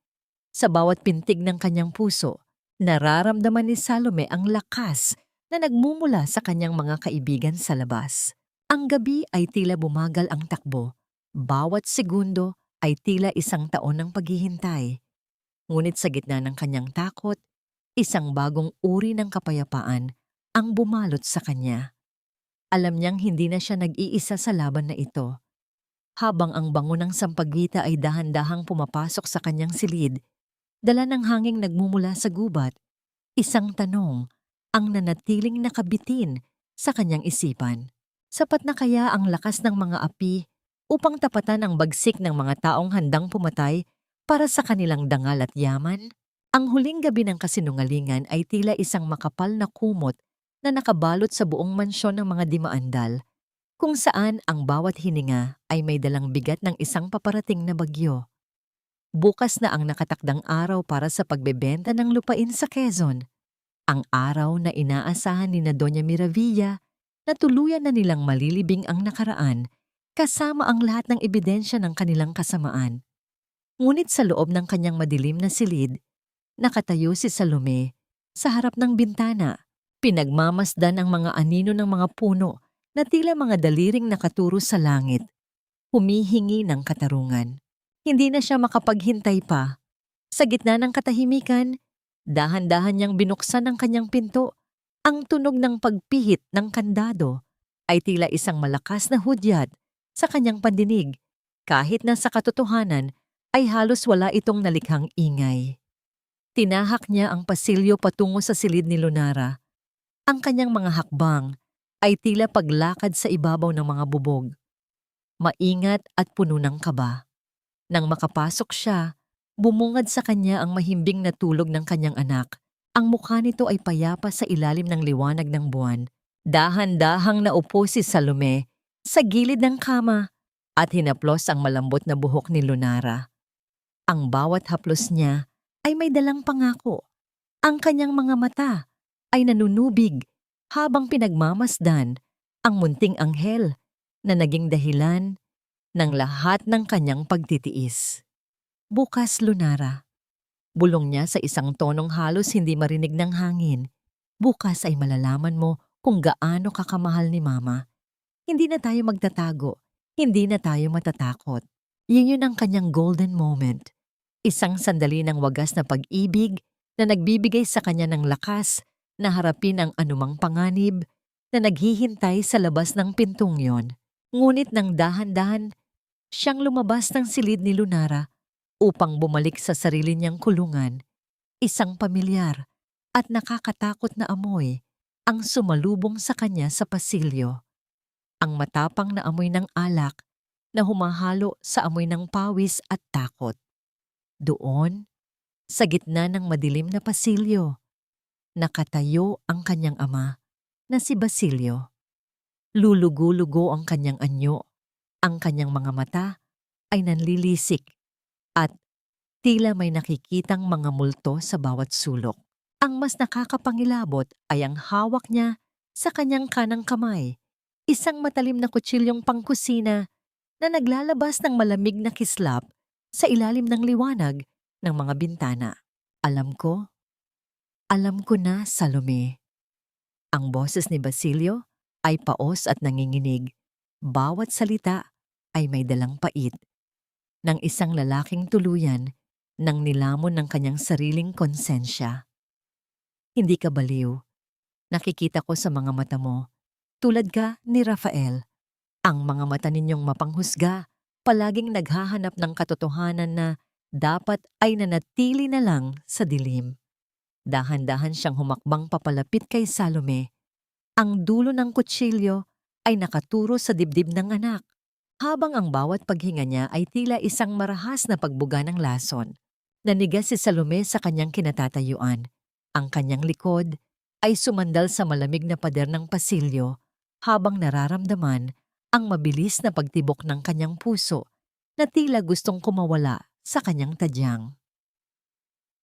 Sa bawat pintig ng kanyang puso, nararamdaman ni Salome ang lakas na nagmumula sa kanyang mga kaibigan sa labas. Ang gabi ay tila bumagal ang takbo. Bawat segundo ay tila isang taon ng paghihintay. Ngunit sa gitna ng kanyang takot, isang bagong uri ng kapayapaan ang bumalot sa kanya. Alam niyang hindi na siya nag-iisa sa laban na ito. Habang ang bango ng sampagita ay dahan-dahang pumapasok sa kanyang silid, dala ng hanging nagmumula sa gubat, isang tanong ang nanatiling nakabitin sa kanyang isipan. Sapat na kaya ang lakas ng mga api upang tapatan ang bagsik ng mga taong handang pumatay para sa kanilang dangal at yaman? Ang huling gabi ng kasinungalingan ay tila isang makapal na kumot na nakabalot sa buong mansyon ng mga dimaandal, kung saan ang bawat hininga ay may dalang bigat ng isang paparating na bagyo. Bukas na ang nakatakdang araw para sa pagbebenta ng lupain sa Quezon. Ang araw na inaasahan ni na Doña Miravilla na tuluyan na nilang malilibing ang nakaraan kasama ang lahat ng ebidensya ng kanilang kasamaan. Ngunit sa loob ng kanyang madilim na silid, nakatayo si Salome sa harap ng bintana. Pinagmamasdan ang mga anino ng mga puno na tila mga daliring nakaturo sa langit, humihingi ng katarungan. Hindi na siya makapaghintay pa. Sa gitna ng katahimikan, dahan-dahan niyang binuksan ang kanyang pinto. Ang tunog ng pagpihit ng kandado ay tila isang malakas na hudyat sa kanyang pandinig, kahit na sa katotohanan ay halos wala itong nalikhang ingay. Tinahak niya ang pasilyo patungo sa silid ni Lunara. Ang kanyang mga hakbang ay tila paglakad sa ibabaw ng mga bubog. Maingat at puno ng kaba. Nang makapasok siya, bumungad sa kanya ang mahimbing na tulog ng kanyang anak. Ang mukha nito ay payapa sa ilalim ng liwanag ng buwan. Dahan-dahang naupo si Salome sa gilid ng kama at hinaplos ang malambot na buhok ni Lunara. Ang bawat haplos niya ay may dalang pangako. Ang kanyang mga mata ay nanunubig habang pinagmamasdan ang munting anghel na naging dahilan ng lahat ng kanyang pagtitiis. Bukas, Lunara. Bulong niya sa isang tonong halos hindi marinig ng hangin. Bukas ay malalaman mo kung gaano kakamahal ni Mama. Hindi na tayo magtatago. Hindi na tayo matatakot. Yun ang kanyang golden moment. Isang sandali ng wagas na pag-ibig na nagbibigay sa kanya ng lakas na harapin ang anumang panganib na naghihintay sa labas ng pintong yon. Ngunit nang dahan-dahan, siyang lumabas ng silid ni Lunara upang bumalik sa sarili niyang kulungan. Isang pamilyar at nakakatakot na amoy ang sumalubong sa kanya sa pasilyo. Ang matapang na amoy ng alak na humahalo sa amoy ng pawis at takot. Doon, sa gitna ng madilim na pasilyo, nakatayo ang kanyang ama na si Basilio. Lulugo-lugo ang kanyang anyo, ang kanyang mga mata ay nanlilisik at tila may nakikitang mga multo sa bawat sulok. Ang mas nakakapangilabot ay ang hawak niya sa kanyang kanang kamay, isang matalim na kutsilyong pangkusina na naglalabas ng malamig na kislap sa ilalim ng liwanag ng mga bintana. Alam ko na, Salome. Ang boses ni Basilio ay paos at nanginginig. Bawat salita ay may dalang pait ng isang lalaking tuluyan nang nilamon ng kanyang sariling konsensya. Hindi ka baliw. Nakikita ko sa mga mata mo. Tulad ka ni Rafael. Ang mga mata ninyong mapanghusga, palaging naghahanap ng katotohanan na dapat ay nanatili na lang sa dilim. Dahan-dahan siyang humakbang papalapit kay Salome. Ang dulo ng kutsilyo ay nakaturo sa dibdib ng anak, habang ang bawat paghinga niya ay tila isang marahas na pagbuga ng lason. Nanigas si Salome sa kanyang kinatatayuan. Ang kanyang likod ay sumandal sa malamig na pader ng pasilyo habang nararamdaman ang mabilis na pagtibok ng kanyang puso na tila gustong kumawala sa kanyang tadyang.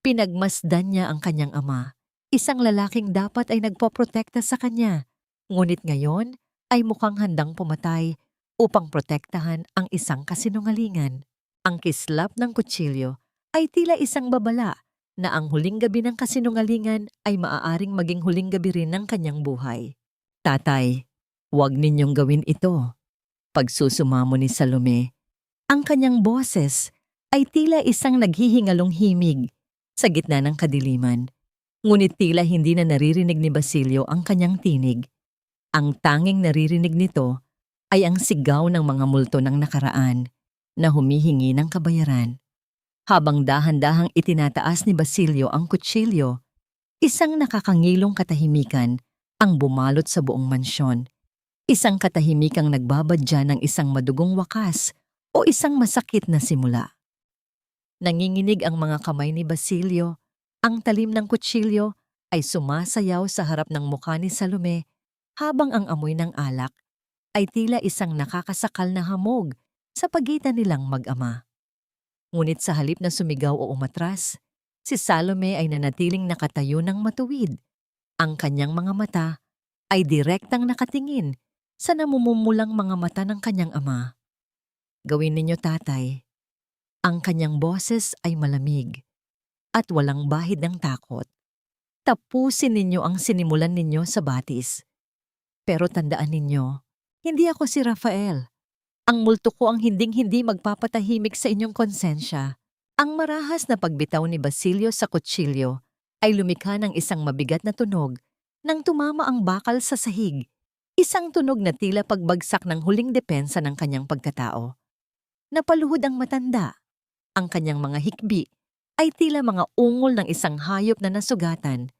Pinagmasdan niya ang kanyang ama, isang lalaking dapat ay nagpoprotekta sa kanya, ngunit ngayon ay mukhang handang pumatay upang protektahan ang isang kasinungalingan. Ang kislap ng kutsilyo ay tila isang babala na ang huling gabi ng kasinungalingan ay maaaring maging huling gabi rin ng kanyang buhay. Tatay, huwag ninyong gawin ito. Pagsusumamo ni Salome, ang kanyang boses ay tila isang naghihingalong himig sa gitna ng kadiliman. Ngunit tila hindi na naririnig ni Basilio ang kanyang tinig. Ang tanging naririnig nito ay ang sigaw ng mga multo ng nakaraan na humihingi ng kabayaran. Habang dahan-dahang itinataas ni Basilio ang kutsilyo, isang nakakangilong katahimikan ang bumalot sa buong mansyon. Isang katahimikang nagbabadya ng isang madugong wakas o isang masakit na simula. Nanginginig ang mga kamay ni Basilio. Ang talim ng kutsilyo ay sumasayaw sa harap ng mukha ni Salome habang ang amoy ng alak ay tila isang nakakasakal na hamog sa pagitan nilang mag-ama. Ngunit sa halip na sumigaw o umatras, si Salome ay nanatiling nakatayo ng matuwid. Ang kanyang mga mata ay direktang nakatingin sa namumumulang mga mata ng kanyang ama. Gawin ninyo, tatay. Ang kanyang boses ay malamig at walang bahid ng takot. Tapusin ninyo ang sinimulan ninyo sa batis. Pero tandaan ninyo, hindi ako si Rafael. Ang multo ko ang hinding-hindi magpapatahimik sa inyong konsensya. Ang marahas na pagbitaw ni Basilio sa kutsilyo ay lumikha ng isang mabigat na tunog nang tumama ang bakal sa sahig. Isang tunog na tila pagbagsak ng huling depensa ng kanyang pagkatao. Napaluhod ang matanda. Ang kanyang mga hikbi ay tila mga ungol ng isang hayop na nasugatan,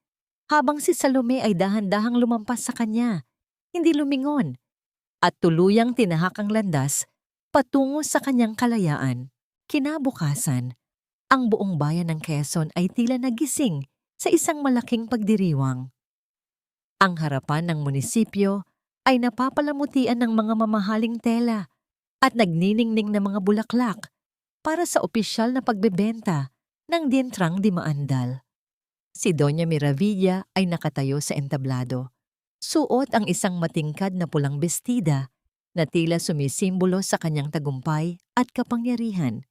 habang si Salome ay dahan-dahang lumampas sa kanya, hindi lumingon, at tuluyang tinahak ang landas patungo sa kanyang kalayaan. Kinabukasan, ang buong bayan ng Quezon ay tila nagising sa isang malaking pagdiriwang. Ang harapan ng munisipyo ay napapalamutian ng mga mamahaling tela at nagniningning na mga bulaklak para sa opisyal na pagbebenta ng Dientrang di Maandal. Si Doña Miravilla ay nakatayo sa entablado. Suot ang isang matingkad na pulang bestida na tila sumisimbolo sa kanyang tagumpay at kapangyarihan.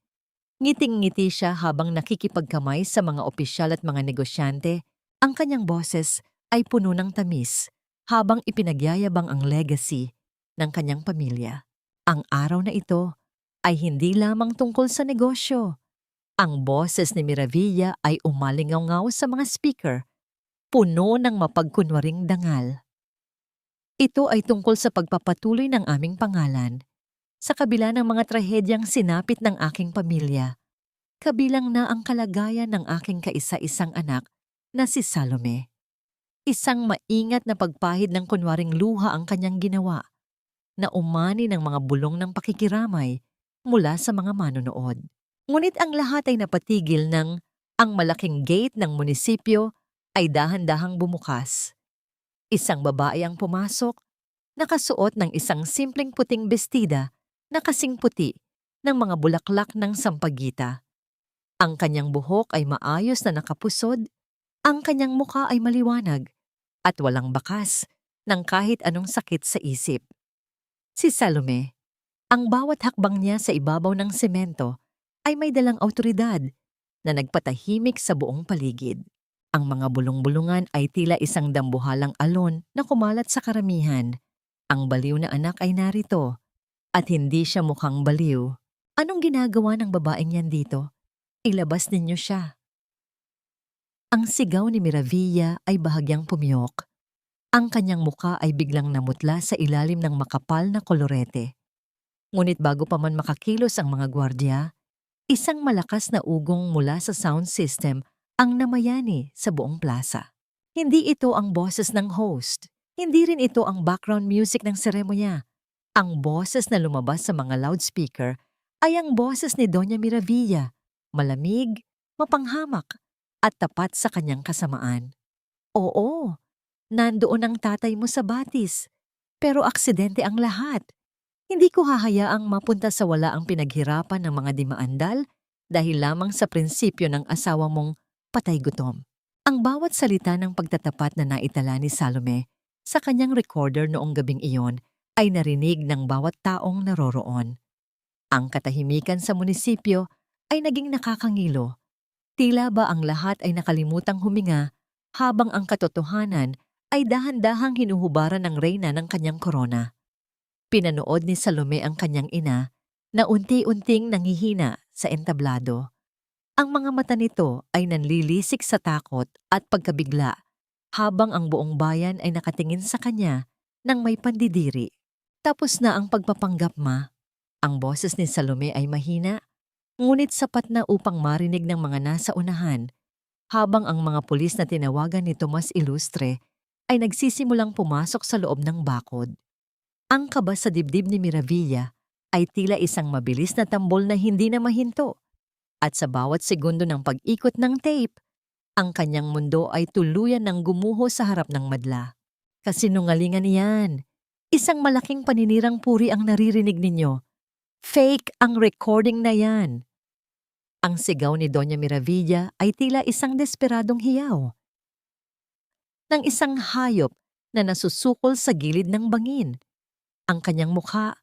Ngiting-ngiti siya habang nakikipagkamay sa mga opisyal at mga negosyante. Ang kanyang boses ay puno ng tamis habang ipinagyayabang ang legacy ng kanyang pamilya. Ang araw na ito ay hindi lamang tungkol sa negosyo. Ang boses ni Miravilla ay umalingaw-ngaw sa mga speaker, puno ng mapagkunwaring dangal. Ito ay tungkol sa pagpapatuloy ng aming pangalan, sa kabila ng mga trahedyang sinapit ng aking pamilya, kabilang na ang kalagayan ng aking kaisa-isang anak na si Salome. Isang maingat na pagpahid ng kunwaring luha ang kanyang ginawa, na umani ng mga bulong ng pakikiramay mula sa mga manonood. Ngunit ang lahat ay napatigil nang ang malaking gate ng munisipyo ay dahan-dahang bumukas. Isang babae ang pumasok, nakasuot ng isang simpleng puting bestida na kasing puti ng mga bulaklak ng sampagita. Ang kanyang buhok ay maayos na nakapusod, ang kanyang mukha ay maliwanag at walang bakas ng kahit anong sakit sa isip. Si Salome, Ang bawat hakbang niya sa ibabaw ng semento ay may dalang awtoridad na nagpatahimik sa buong paligid. Ang mga bulong-bulungan ay tila isang dambuhalang alon na kumalat sa karamihan. Ang baliw na anak ay narito at hindi siya mukhang baliw. Anong ginagawa ng babaeng yan dito? Ilabas ninyo siya. Ang sigaw ni Miravilla ay bahagyang pumiyok. Ang kanyang muka ay biglang namutla sa ilalim ng makapal na kolorete. Ngunit bago pa man makakilos ang mga gwardya, isang malakas na ugong mula sa sound system ang namayani sa buong plaza. Hindi ito ang boses ng host. Hindi rin ito ang background music ng seremonya. Ang boses na lumabas sa mga loudspeaker ay ang boses ni Doña Miravilla, malamig, mapanghamak, at tapat sa kanyang kasamaan. Oo, nandoon ang tatay mo sa batis, pero aksidente ang lahat. Hindi ko hahayaang mapunta sa wala ang pinaghirapan ng mga dimaandal dahil lamang sa prinsipyo ng asawa mong patay gutom. Ang bawat salita ng pagtatapat na naitala ni Salome sa kanyang recorder noong gabing iyon ay narinig ng bawat taong naroroon. Ang katahimikan sa munisipyo ay naging nakakangilo. Tila ba ang lahat ay nakalimutang huminga habang ang katotohanan ay dahan-dahang hinuhubaran ng reyna ng kanyang korona. Pinanood ni Salome ang kanyang ina na unti-unting nanghihina sa entablado. Ang mga mata nito ay nanlilisik sa takot at pagkabigla habang ang buong bayan ay nakatingin sa kanya ng may pandidiri. Tapos na ang pagpapanggap, ma. Ang boses ni Salome ay mahina, ngunit sapat na upang marinig ng mga nasa unahan habang ang mga pulis na tinawagan ni Tomas Ilustre ay nagsisimulang pumasok sa loob ng bakod. Ang kaba sa dibdib ni Miravilla ay tila isang mabilis na tambol na hindi na mahinto. At sa bawat segundo ng pag-ikot ng tape, ang kanyang mundo ay tuluyan ng gumuho sa harap ng madla. Kasinungalingan yan. Isang malaking paninirang puri ang naririnig ninyo. Fake ang recording na yan. Ang sigaw ni Doña Miravilla ay tila isang desperadong hiyaw ng isang hayop na nasusukol sa gilid ng bangin. Ang kanyang mukha,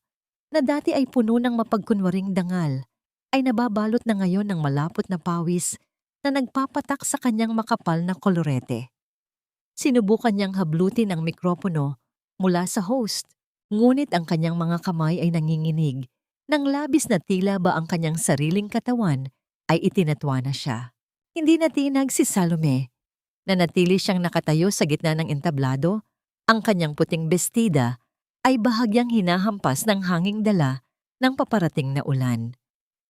na dati ay puno ng mapagkunwaring dangal, ay nababalot na ngayon ng malapot na pawis na nagpapatak sa kanyang makapal na kolorete. Sinubukan niyang hablutin ang mikropono mula sa host, ngunit ang kanyang mga kamay ay nanginginig nang labis na tila ba ang kanyang sariling katawan ay itinatwa na siya. Hindi natinag si Salome. Nanatili siyang nakatayo sa gitna ng entablado, ang kanyang puting bestida ay bahagyang hinahampas ng hanging dala ng paparating na ulan.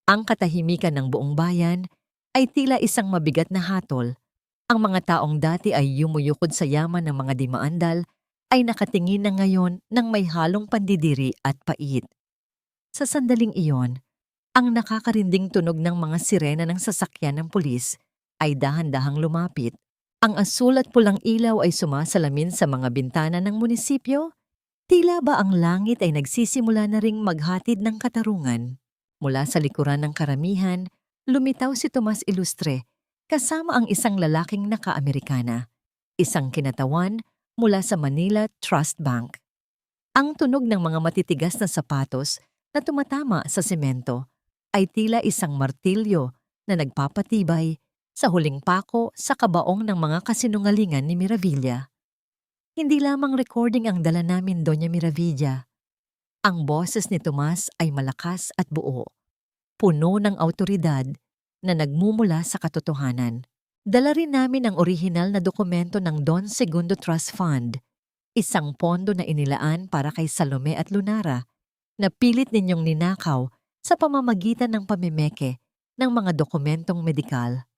Ang katahimikan ng buong bayan ay tila isang mabigat na hatol. Ang mga taong dati ay yumuyukod sa yaman ng mga dimaandal ay nakatingin na ngayon ng may halong pandidiri at pait. Sa sandaling iyon, ang nakakarinding tunog ng mga sirena ng sasakyan ng pulis ay dahan-dahang lumapit. Ang asul at pulang ilaw ay sumasalamin sa mga bintana ng munisipyo. Tila ba ang langit ay nagsisimula na ring maghatid ng katarungan? Mula sa likuran ng karamihan, lumitaw si Tomas Ilustre kasama ang isang lalaking naka-Amerikana, isang kinatawan mula sa Manila Trust Bank. Ang tunog ng mga matitigas na sapatos na tumatama sa semento ay tila isang martilyo na nagpapatibay sa huling pako sa kabaong ng mga kasinungalingan ni Miravilla. Hindi lamang recording ang dala namin, Doña Miravilla. Ang boses ni Tomas ay malakas at buo, puno ng awtoridad na nagmumula sa katotohanan. Dala rin namin ang orihinal na dokumento ng Don Segundo Trust Fund, isang pondo na inilaan para kay Salome at Lunara na pilit ninyong ninakaw sa pamamagitan ng pamimeke ng mga dokumentong medikal.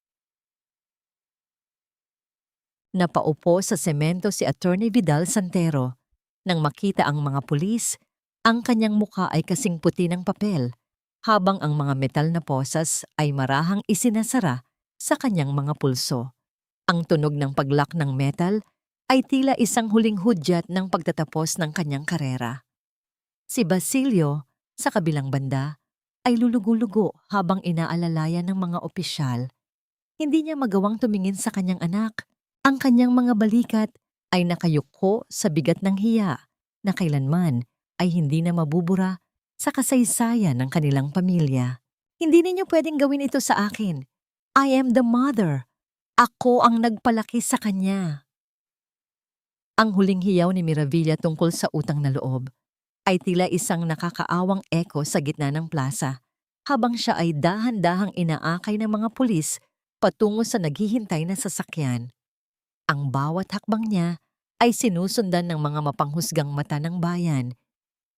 Napaupo sa semento si Attorney Vidal Santero. Nang makita ang mga pulis, ang kanyang muka ay kasing puti ng papel, habang ang mga metal na posas ay marahang isinasara sa kanyang mga pulso. Ang tunog ng paglock ng metal ay tila isang huling hudyat ng pagtatapos ng kanyang karera. Si Basilio, sa kabilang banda, ay lulugo-lugo habang inaalalayan ng mga opisyal. Hindi niya magawang tumingin sa kanyang anak. Ang kanyang mga balikat ay nakayuko sa bigat ng hiya na kailanman ay hindi na mabubura sa kasaysayan ng kanilang pamilya. Hindi ninyo pwedeng gawin ito sa akin. I am the mother. Ako ang nagpalaki sa kanya. Ang huling hiyaw ni Miravilla tungkol sa utang na loob ay tila isang nakakaawang eko sa gitna ng plaza habang siya ay dahan-dahang inaakay ng mga pulis patungo sa naghihintay na sasakyan. Ang bawat hakbang niya ay sinusundan ng mga mapanghusgang mata ng bayan,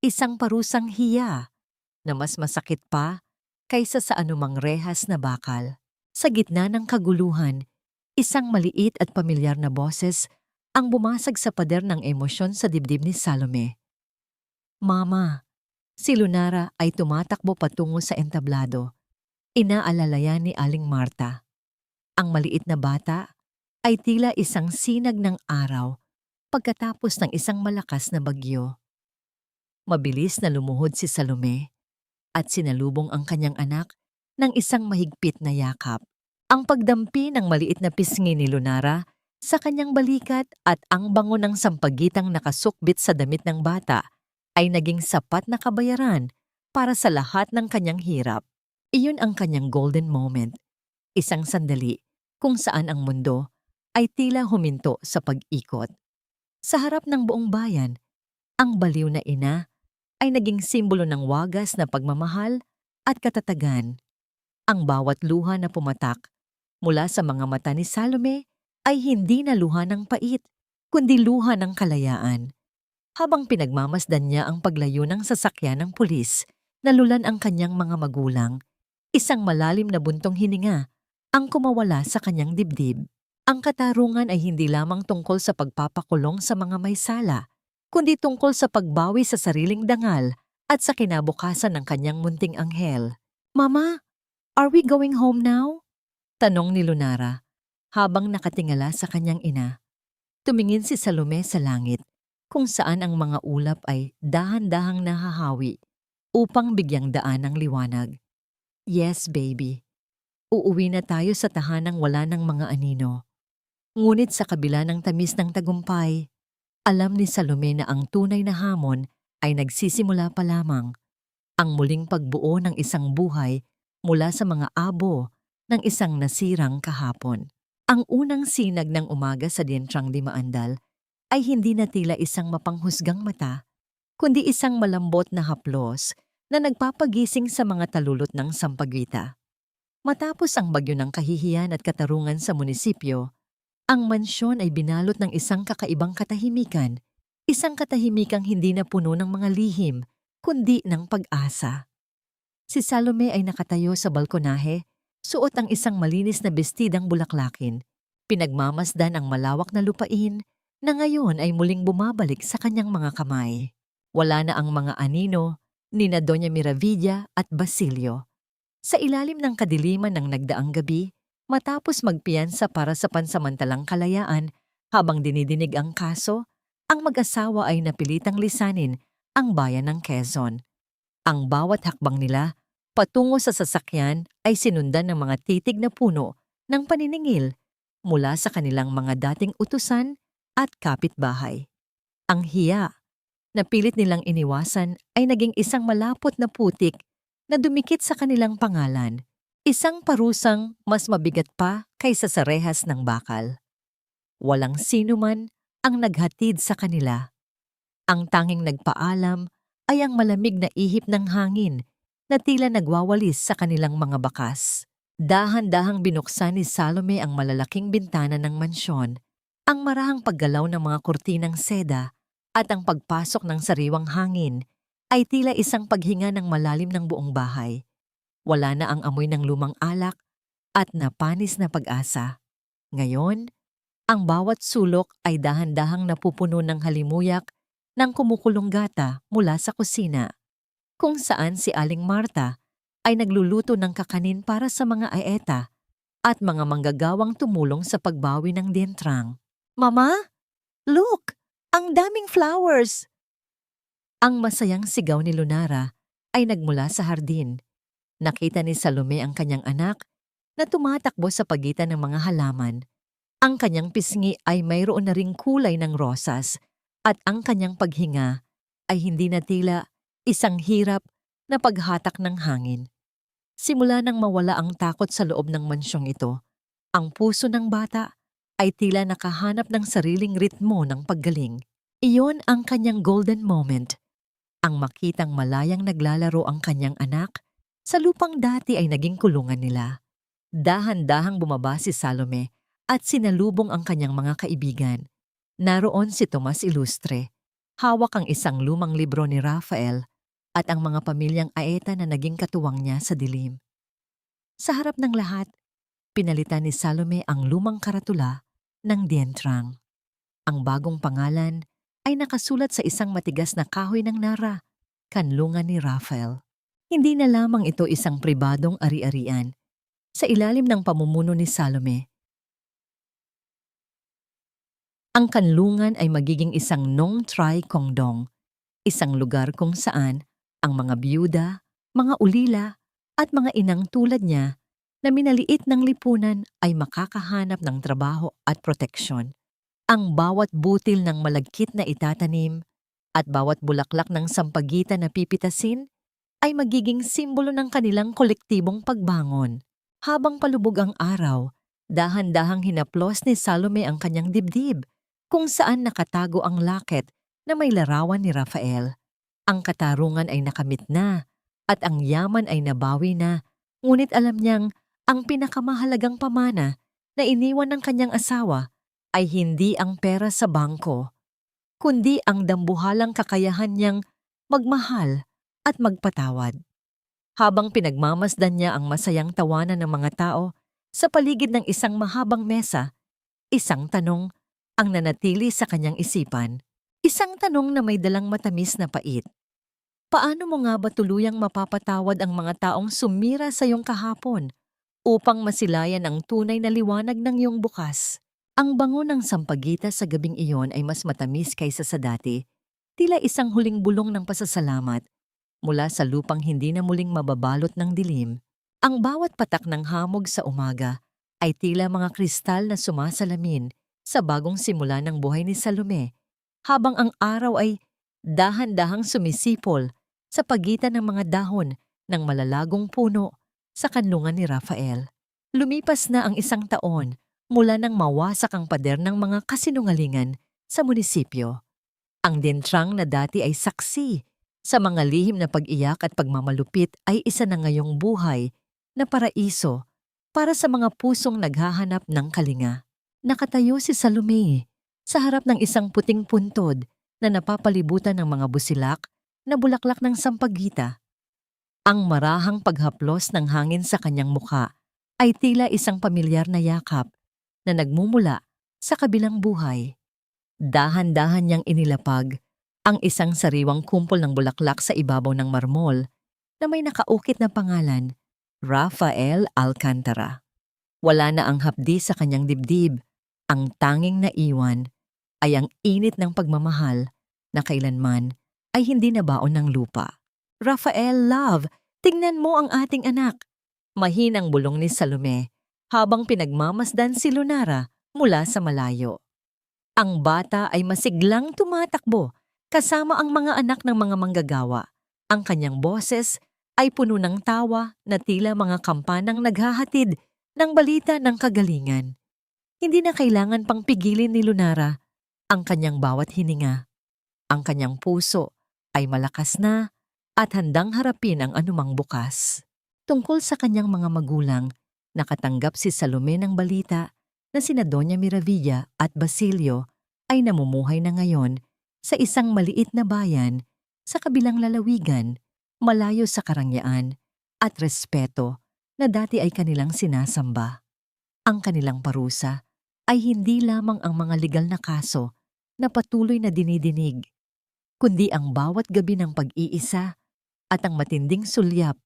isang parusang hiya na mas masakit pa kaysa sa anumang rehas na bakal. Sa gitna ng kaguluhan, isang maliit at pamilyar na boses ang bumasag sa pader ng emosyon sa dibdib ni Salome. Mama, si Lunara ay tumatakbo patungo sa entablado. Inaalalayan ni Aling Marta. Ang maliit na bata ay tila isang sinag ng araw pagkatapos ng isang malakas na bagyo. Mabilis na lumuhod si Salome at sinalubong ang kanyang anak ng isang mahigpit na yakap. Ang pagdampi ng maliit na pisngi ni Lunara sa kanyang balikat at ang bango ng sampagitang nakasukbit sa damit ng bata ay naging sapat na kabayaran para sa lahat ng kanyang hirap. Iyon ang kanyang golden moment, isang sandali kung saan ang mundo ay tila huminto sa pag-ikot. Sa harap ng buong bayan, ang baliw na ina ay naging simbolo ng wagas na pagmamahal at katatagan. Ang bawat luha na pumatak mula sa mga mata ni Salome ay hindi na luha ng pait, kundi luha ng kalayaan. Habang pinagmamasdan niya ang paglayo ng sasakyan ng pulis, nalulan ang kanyang mga magulang. Isang malalim na buntong hininga ang kumawala sa kanyang dibdib. Ang katarungan ay hindi lamang tungkol sa pagpapakulong sa mga may sala, kundi tungkol sa pagbawi sa sariling dangal at sa kinabukasan ng kanyang munting anghel. Mama, are we going home now? Tanong ni Lunara habang nakatingala sa kanyang ina. Tumingin si Salome sa langit kung saan ang mga ulap ay dahan-dahang nahahawi upang bigyang daan ng liwanag. Yes, baby. Uuwi na tayo sa tahanang wala ng mga anino. Ngunit sa kabila ng tamis ng tagumpay, alam ni Salome na ang tunay na hamon ay nagsisimula pa lamang. Ang muling pagbuo ng isang buhay mula sa mga abo ng isang nasirang kahapon. Ang unang sinag ng umaga sa Dientrang di Maandal ay hindi na tila isang mapanghusgang mata, kundi isang malambot na haplos na nagpapagising sa mga talulot ng sampaguita. Matapos ang bagyo ng kahihiyan at katarungan sa munisipyo, ang mansyon ay binalot ng isang kakaibang katahimikan, isang katahimikang hindi na puno ng mga lihim, kundi ng pag-asa. Si Salome ay nakatayo sa balkonahe, suot ang isang malinis na bestidang bulaklakin. Pinagmamasdan ang malawak na lupain na ngayon ay muling bumabalik sa kanyang mga kamay. Wala na ang mga anino ni na Doña Miravilla at Basilio. Sa ilalim ng kadiliman ng nagdaang gabi, matapos magpiyansa para sa pansamantalang kalayaan habang dinidinig ang kaso, ang mag-asawa ay napilitang lisanin ang bayan ng Quezon. Ang bawat hakbang nila patungo sa sasakyan ay sinundan ng mga titig na puno ng paniningil mula sa kanilang mga dating utusan at kapitbahay. Ang hiya na pilit nilang iniwasan ay naging isang malapot na putik na dumikit sa kanilang pangalan, isang parusang mas mabigat pa kaysa sa rehas ng bakal. Walang sino man ang naghatid sa kanila. Ang tanging nagpaalam ay ang malamig na ihip ng hangin na tila nagwawalis sa kanilang mga bakas. Dahan-dahang binuksan ni Salome ang malalaking bintana ng mansyon, ang marahang paggalaw ng mga kurtinang seda at ang pagpasok ng sariwang hangin ay tila isang paghinga ng malalim ng buong bahay. Wala na ang amoy ng lumang alak at napanis na pag-asa. Ngayon, ang bawat sulok ay dahan-dahang napupuno ng halimuyak ng kumukulong gata mula sa kusina, kung saan si Aling Marta ay nagluluto ng kakanin para sa mga aeta at mga manggagawang tumulong sa pagbawi ng dientrang. Mama, look! Ang daming flowers! Ang masayang sigaw ni Lunara ay nagmula sa hardin. Nakita ni Salome ang kanyang anak na tumatakbo sa pagitan ng mga halaman. Ang kanyang pisngi ay mayroon na ring kulay ng rosas at ang kanyang paghinga ay hindi na tila isang hirap na paghatak ng hangin. Simula nang mawala ang takot sa loob ng mansyong ito, ang puso ng bata ay tila nakahanap ng sariling ritmo ng paggaling. Iyon ang kanyang golden moment. Ang makitang malayang naglalaro ang kanyang anak sa lupang dati ay naging kulungan nila. Dahan-dahang bumaba si Salome at sinalubong ang kanyang mga kaibigan. Naroon si Tomas Ilustre, hawak ang isang lumang libro ni Rafael at ang mga pamilyang Aeta na naging katuwang niya sa dilim. Sa harap ng lahat, pinalitan ni Salome ang lumang karatula ng dientrang. Ang bagong pangalan ay nakasulat sa isang matigas na kahoy ng Nara, kanlungan ni Rafael. Hindi na lamang ito isang pribadong ari-arian. Sa ilalim ng pamumuno ni Salome, ang kanlungan ay magiging isang Nong Trai Kong Dong, isang lugar kung saan ang mga biyuda, mga ulila at mga inang tulad niya na minaliit ng lipunan ay makakahanap ng trabaho at proteksyon. Ang bawat butil ng malagkit na itatanim at bawat bulaklak ng sampagita na pipitasin ay magiging simbolo ng kanilang kolektibong pagbangon. Habang palubog ang araw, dahan-dahang hinaplos ni Salome ang kanyang dibdib, kung saan nakatago ang laket na may larawan ni Rafael. Ang katarungan ay nakamit na, at ang yaman ay nabawi na, ngunit alam niyang ang pinakamahalagang pamana na iniwan ng kanyang asawa ay hindi ang pera sa bangko, kundi ang dambuhalang kakayahan niyang magmahal at magpatawad. Habang pinagmamasdan niya ang masayang tawanan ng mga tao sa paligid ng isang mahabang mesa, isang tanong ang nanatili sa kanyang isipan. Isang tanong na may dalang matamis na pait. Paano mo nga ba tuluyang mapapatawad ang mga taong sumira sa iyong kahapon upang masilayan ang tunay na liwanag ng iyong bukas? Ang bango ng sampagita sa gabing iyon ay mas matamis kaysa sa dati, tila isang huling bulong ng pasasalamat mula sa lupang hindi na muling mababalot ng dilim. Ang bawat patak ng hamog sa umaga ay tila mga kristal na sumasalamin sa bagong simula ng buhay ni Salome, habang ang araw ay dahan-dahang sumisipol sa pagitan ng mga dahon ng malalagong puno sa kanlungan ni Rafael. Lumipas na ang isang taon mula nang mawasak ang pader ng mga kasinungalingan sa munisipyo. Ang dientrang na dati ay saksi sa mga lihim na pag-iyak at pagmamalupit ay isa na ngayong buhay na paraiso para sa mga pusong naghahanap ng kalinga. Nakatayo si Salome sa harap ng isang puting puntod na napapalibutan ng mga busilak na bulaklak ng sampagita. Ang marahang paghaplos ng hangin sa kanyang mukha ay tila isang pamilyar na yakap na nagmumula sa kabilang buhay. Dahan-dahan niyang inilapag ang isang sariwang kumpol ng bulaklak sa ibabaw ng marmol na may nakaukit na pangalan, Rafael Alcantara. Wala na ang hapdi sa kanyang dibdib. Ang tanging naiwan ay ang init ng pagmamahal na kailanman ay hindi nabaon ng lupa. Rafael, love, tingnan mo ang ating anak. Mahinang bulong ni Salome habang pinagmamasdan si Lunara mula sa malayo. Ang bata ay masiglang tumatakbo kasama ang mga anak ng mga manggagawa. Ang kanyang boses ay puno ng tawa na tila mga kampanang naghahatid ng balita ng kagalingan. Hindi na kailangan pang pigilin ni Lunara ang kanyang bawat hininga. Ang kanyang puso ay malakas na at handang harapin ang anumang bukas. Tungkol sa kanyang mga magulang, nakatanggap si Salome ng balita na sina Doña Miravilla at Basilio ay namumuhay na ngayon sa isang maliit na bayan sa kabilang lalawigan, malayo sa karangyaan at respeto na dati ay kanilang sinasamba. Ang kanilang parusa ay hindi lamang ang mga legal na kaso na patuloy na dinidinig, kundi ang bawat gabi ng pag-iisa at ang matinding sulyap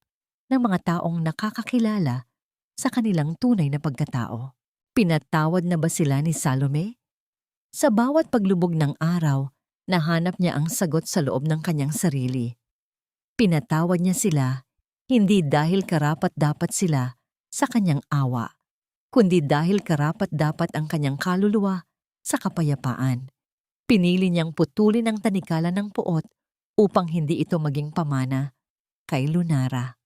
ng mga taong nakakakilala sa kanilang tunay na pagkatao. Pinatawad na ba sila ni Salome? Sa bawat paglubog ng araw, nahanap niya ang sagot sa loob ng kanyang sarili. Pinatawad niya sila hindi dahil karapat-dapat sila sa kanyang awa, kundi dahil karapat-dapat ang kanyang kaluluwa sa kapayapaan. Pinili niyang putulin ang tanikala ng puot upang hindi ito maging pamana kay Lunara.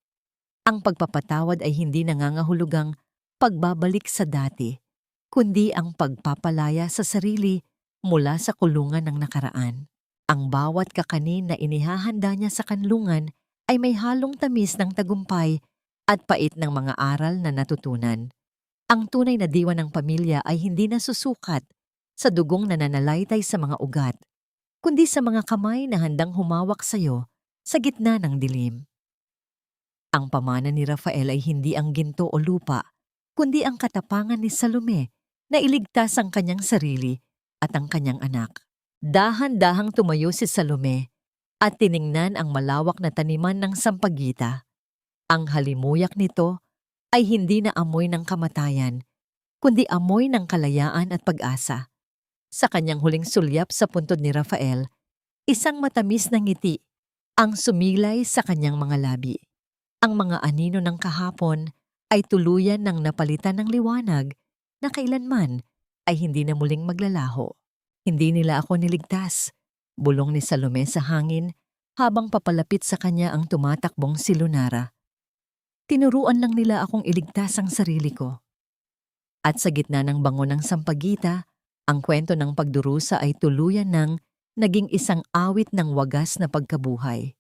Ang pagpapatawad ay hindi nangangahulugang pagbabalik sa dati, kundi ang pagpapalaya sa sarili mula sa kulungan ng nakaraan. Ang bawat kakanin na inihahanda niya sa kanlungan ay may halong tamis ng tagumpay at pait ng mga aral na natutunan. Ang tunay na diwa ng pamilya ay hindi nasusukat sa dugong nananalaytay sa mga ugat, kundi sa mga kamay na handang humawak sa iyo sa gitna ng dilim. Ang pamana ni Rafael ay hindi ang ginto o lupa, kundi ang katapangan ni Salome na iligtas ang kanyang sarili at ang kanyang anak. Dahan-dahang tumayo si Salome at tiningnan ang malawak na taniman ng sampagita. Ang halimuyak nito ay hindi na amoy ng kamatayan, kundi amoy ng kalayaan at pag-asa. Sa kanyang huling sulyap sa puntod ni Rafael, isang matamis na ngiti ang sumilay sa kanyang mga labi. Ang mga anino ng kahapon ay tuluyan ng napalitan ng liwanag na kailanman ay hindi na muling maglalaho. Hindi nila ako niligtas, bulong ni Salome sa hangin habang papalapit sa kanya ang tumatakbong si Lunara. Tinuruan lang nila akong iligtas ang sarili ko. At sa gitna ng bango ng sampagita, ang kwento ng pagdurusa ay tuluyan ng naging isang awit ng wagas na pagkabuhay.